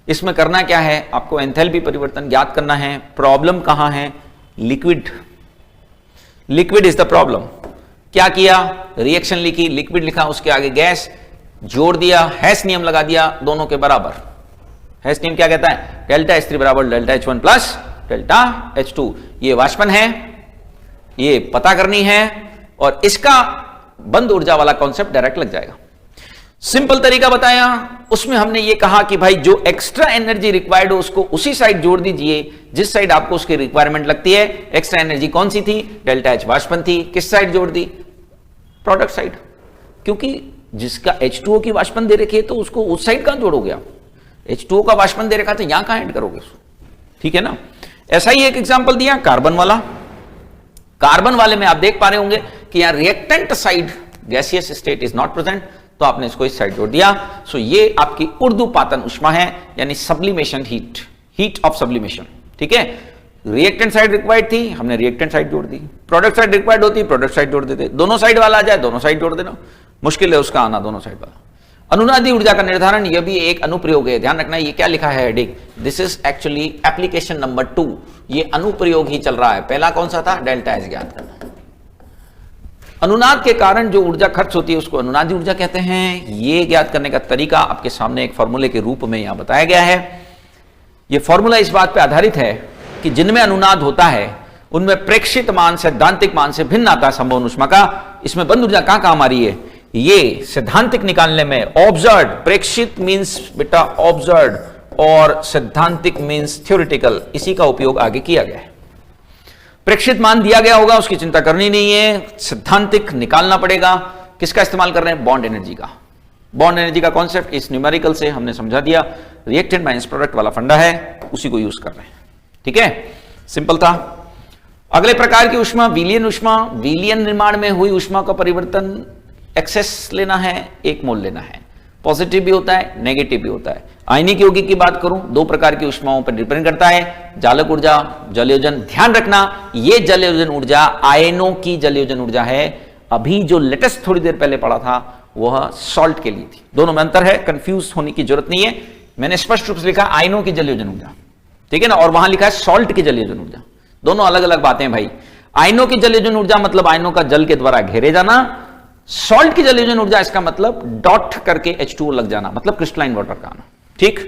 इसमें करना क्या है, आपको एंथैल्पी परिवर्तन ज्ञात करना है। प्रॉब्लम कहां है? Liquid, liquid is the problem. क्या किया? रिएक्शन लिखी, लिक्विड लिखा, उसके आगे गैस जोड़ दिया, हेस नियम लगा दिया, दोनों के बराबर। हेस नियम क्या कहता है? डेल्टा H3 बराबर delta H1 plus delta H2। ये वाष्पन है, ये पता करनी है, और इसका बंद ऊर्जा वाला कॉन्सेप्ट डायरेक्ट लग जाएगा। सिंपल तरीका बताया, उसमें हमने ये कहा कि भाई जो एक्स्ट्रा एनर्जी रिक्वायर्ड हो उसको उसी साइड जोड़ दीजिए जिस साइड आपको उसकी रिक्वायरमेंट लगती है। एक्स्ट्रा एनर्जी कौन सी थी? डेल्टा H वाष्पन थी। किस साइड जोड़ दी? प्रोडक्ट साइड, क्योंकि जिसका H2O की वाष्पन दे रखी है तो उसको उस साइड कहां जोड़ोगे आप? H2O का वाष्पन दे रखा तो यहां कहां ऐड करोगे उसको? ठीक है ना। ऐसा ही एक एग्जांपल दिया कार्बन वाला। कार्बन वाले में आप देख पा रहे होंगे कि यहां reactant side gaseous state is not present, तो आपने इसको इस साइड जोड़ दिया। सो ये आपकी ऊर्ध्वपातन ऊष्मा है, यानी sublimation heat, heat of sublimation. ठीक है, रिएक्टेंट साइड रिक्वायर्ड थी, हमने रिएक्टेंट साइड जोड़ दी। प्रोडक्ट साइड रिक्वायर्ड होती, प्रोडक्ट साइड जोड़ देते। दोनों साइड वाला आ जाए, दोनों साइड जोड़ देना, मुश्किल है उसका आना दोनों साइड वाला। अनुनादी ऊर्जा का निर्धारण, यह भी एक अनुप्रयोग है, ध्यान रखना। ये क्या लिखा है heading? This is actually application number 2। ये अनुप्रयोग ही चल रहा है। पहला कौन सा था? डेल्टा एच ज्ञात करना। अनुनाद के कारण जो ऊर्जा खर्च होती है उसको अनुनादी ऊर्जा कहते हैं। ये ज्ञात करने का तरीका आपके सामने एक फॉर्मूले के रूप में यहां बताया गया है। यह फॉर्मूला इस बात पर आधारित है कि जिनमें अनुनाद होता है उनमें प्रेक्षित मान सैद्धांतिक मान से भिन्न आता है संभवन ऊष्मा का। इसमें बंद ऊर्जा कहां काम आ रही है? ये सैद्धांतिक निकालने में ऑब्जर्व्ड, प्रेक्षित मींस बेटा ऑब्जर्व्ड, और सैद्धांतिक मींस थ्योरेटिकल, इसी का उपयोग आगे किया गया है। प्रेक्षित मान दिया गया होगा, उसकी चिंता करनी नहीं है, सैद्धांतिक निकालना पड़ेगा। किसका इस्तेमाल कर रहे हैं? बॉन्ड एनर्जी का। बॉन्ड एनर्जी का कॉन्सेप्ट इस न्यूमेरिकल से हमने समझा दिया। रिएक्टेंट माइनस प्रोडक्ट वाला फंडा है, उसी को यूज कर रहे हैं। ठीक है, सिंपल था। अगले प्रकार की ऊष्मा विलियन ऊष्मा। विलियन निर्माण में हुई ऊष्मा का परिवर्तन एक्सेस लेना है, 1 मोल लेना है। पॉजिटिव भी होता है, नेगेटिव भी होता है। आयनिक यौगिक की बात करूं, 2 प्रकार की ऊष्माओं पर डिपेंड करता है, जालक ऊर्जा, जलयोजन। ध्यान रखना, ये जलयोजन ऊर्जा आयनों की जलयोजन ऊर्जा है। अभी जो लेटेस्ट थोड़ी देर पहले पढ़ा था वह सॉल्ट के लिए थी। दोनों में अंतर है, कंफ्यूज होने की जरूरत नहीं है। मैंने स्पष्ट रूप से लिखा आयनों की जलयोजन ऊर्जा, ठीक है ना, और वहां लिखा है सॉल्ट की जलयोजन ऊर्जा। दोनों अलग अलग बातें हैं भाई। आयनों की जलयोजन ऊर्जा मतलब आयनों का जल के द्वारा घेरे जाना। सॉल्ट की जलयोजन ऊर्जा इसका मतलब डॉट करके H2O लग जाना, मतलब क्रिस्टलाइन वाटर का आना। ठीक,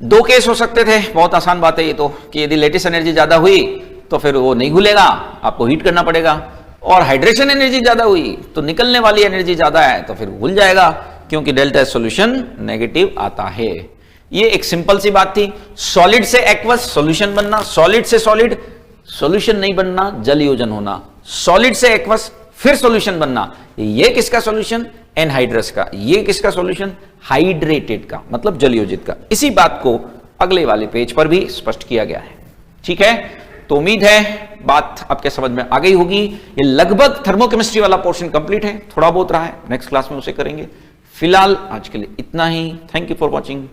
2 केस हो सकते थे, बहुत आसान बात है ये तो, कि यदि लेटिस एनर्जी ज्यादा हुई तो फिर वो नहीं घुलेगा, आपको हीट करना पड़ेगा, और हाइड्रेशन एनर्जी ज्यादा हुई तो निकलने वाली एनर्जी ज्यादा है तो फिर घुल जाएगा, क्योंकि डेल्टा सॉल्यूशन नेगेटिव आता है। ये एक सिंपल सी बात थी। सॉलिड से एक्वस सॉल्यूशन बनना, सॉलिड से सॉलिड सॉल्यूशन नहीं बनना, जल योजन होना। सॉलिड से एक्वस फिर सॉल्यूशन बनना, ये किसका सॉल्यूशन? एनहाइड्रस का। ये किसका सॉल्यूशन? हाइड्रेटेड का, मतलब जलयोजित का। इसी बात को अगले वाले पेज पर भी स्पष्ट किया गया है। ठीक है, तो उम्मीद है बात आपके समझ में आ गई होगी। ये लगभग थर्मोकेमिस्ट्री वाला पोर्शन कंप्लीट है, थोड़ा बहुत रहा है, नेक्स्ट क्लास में उसे करेंगे। फिलहाल आज के लिए इतना ही। Thank you for watching.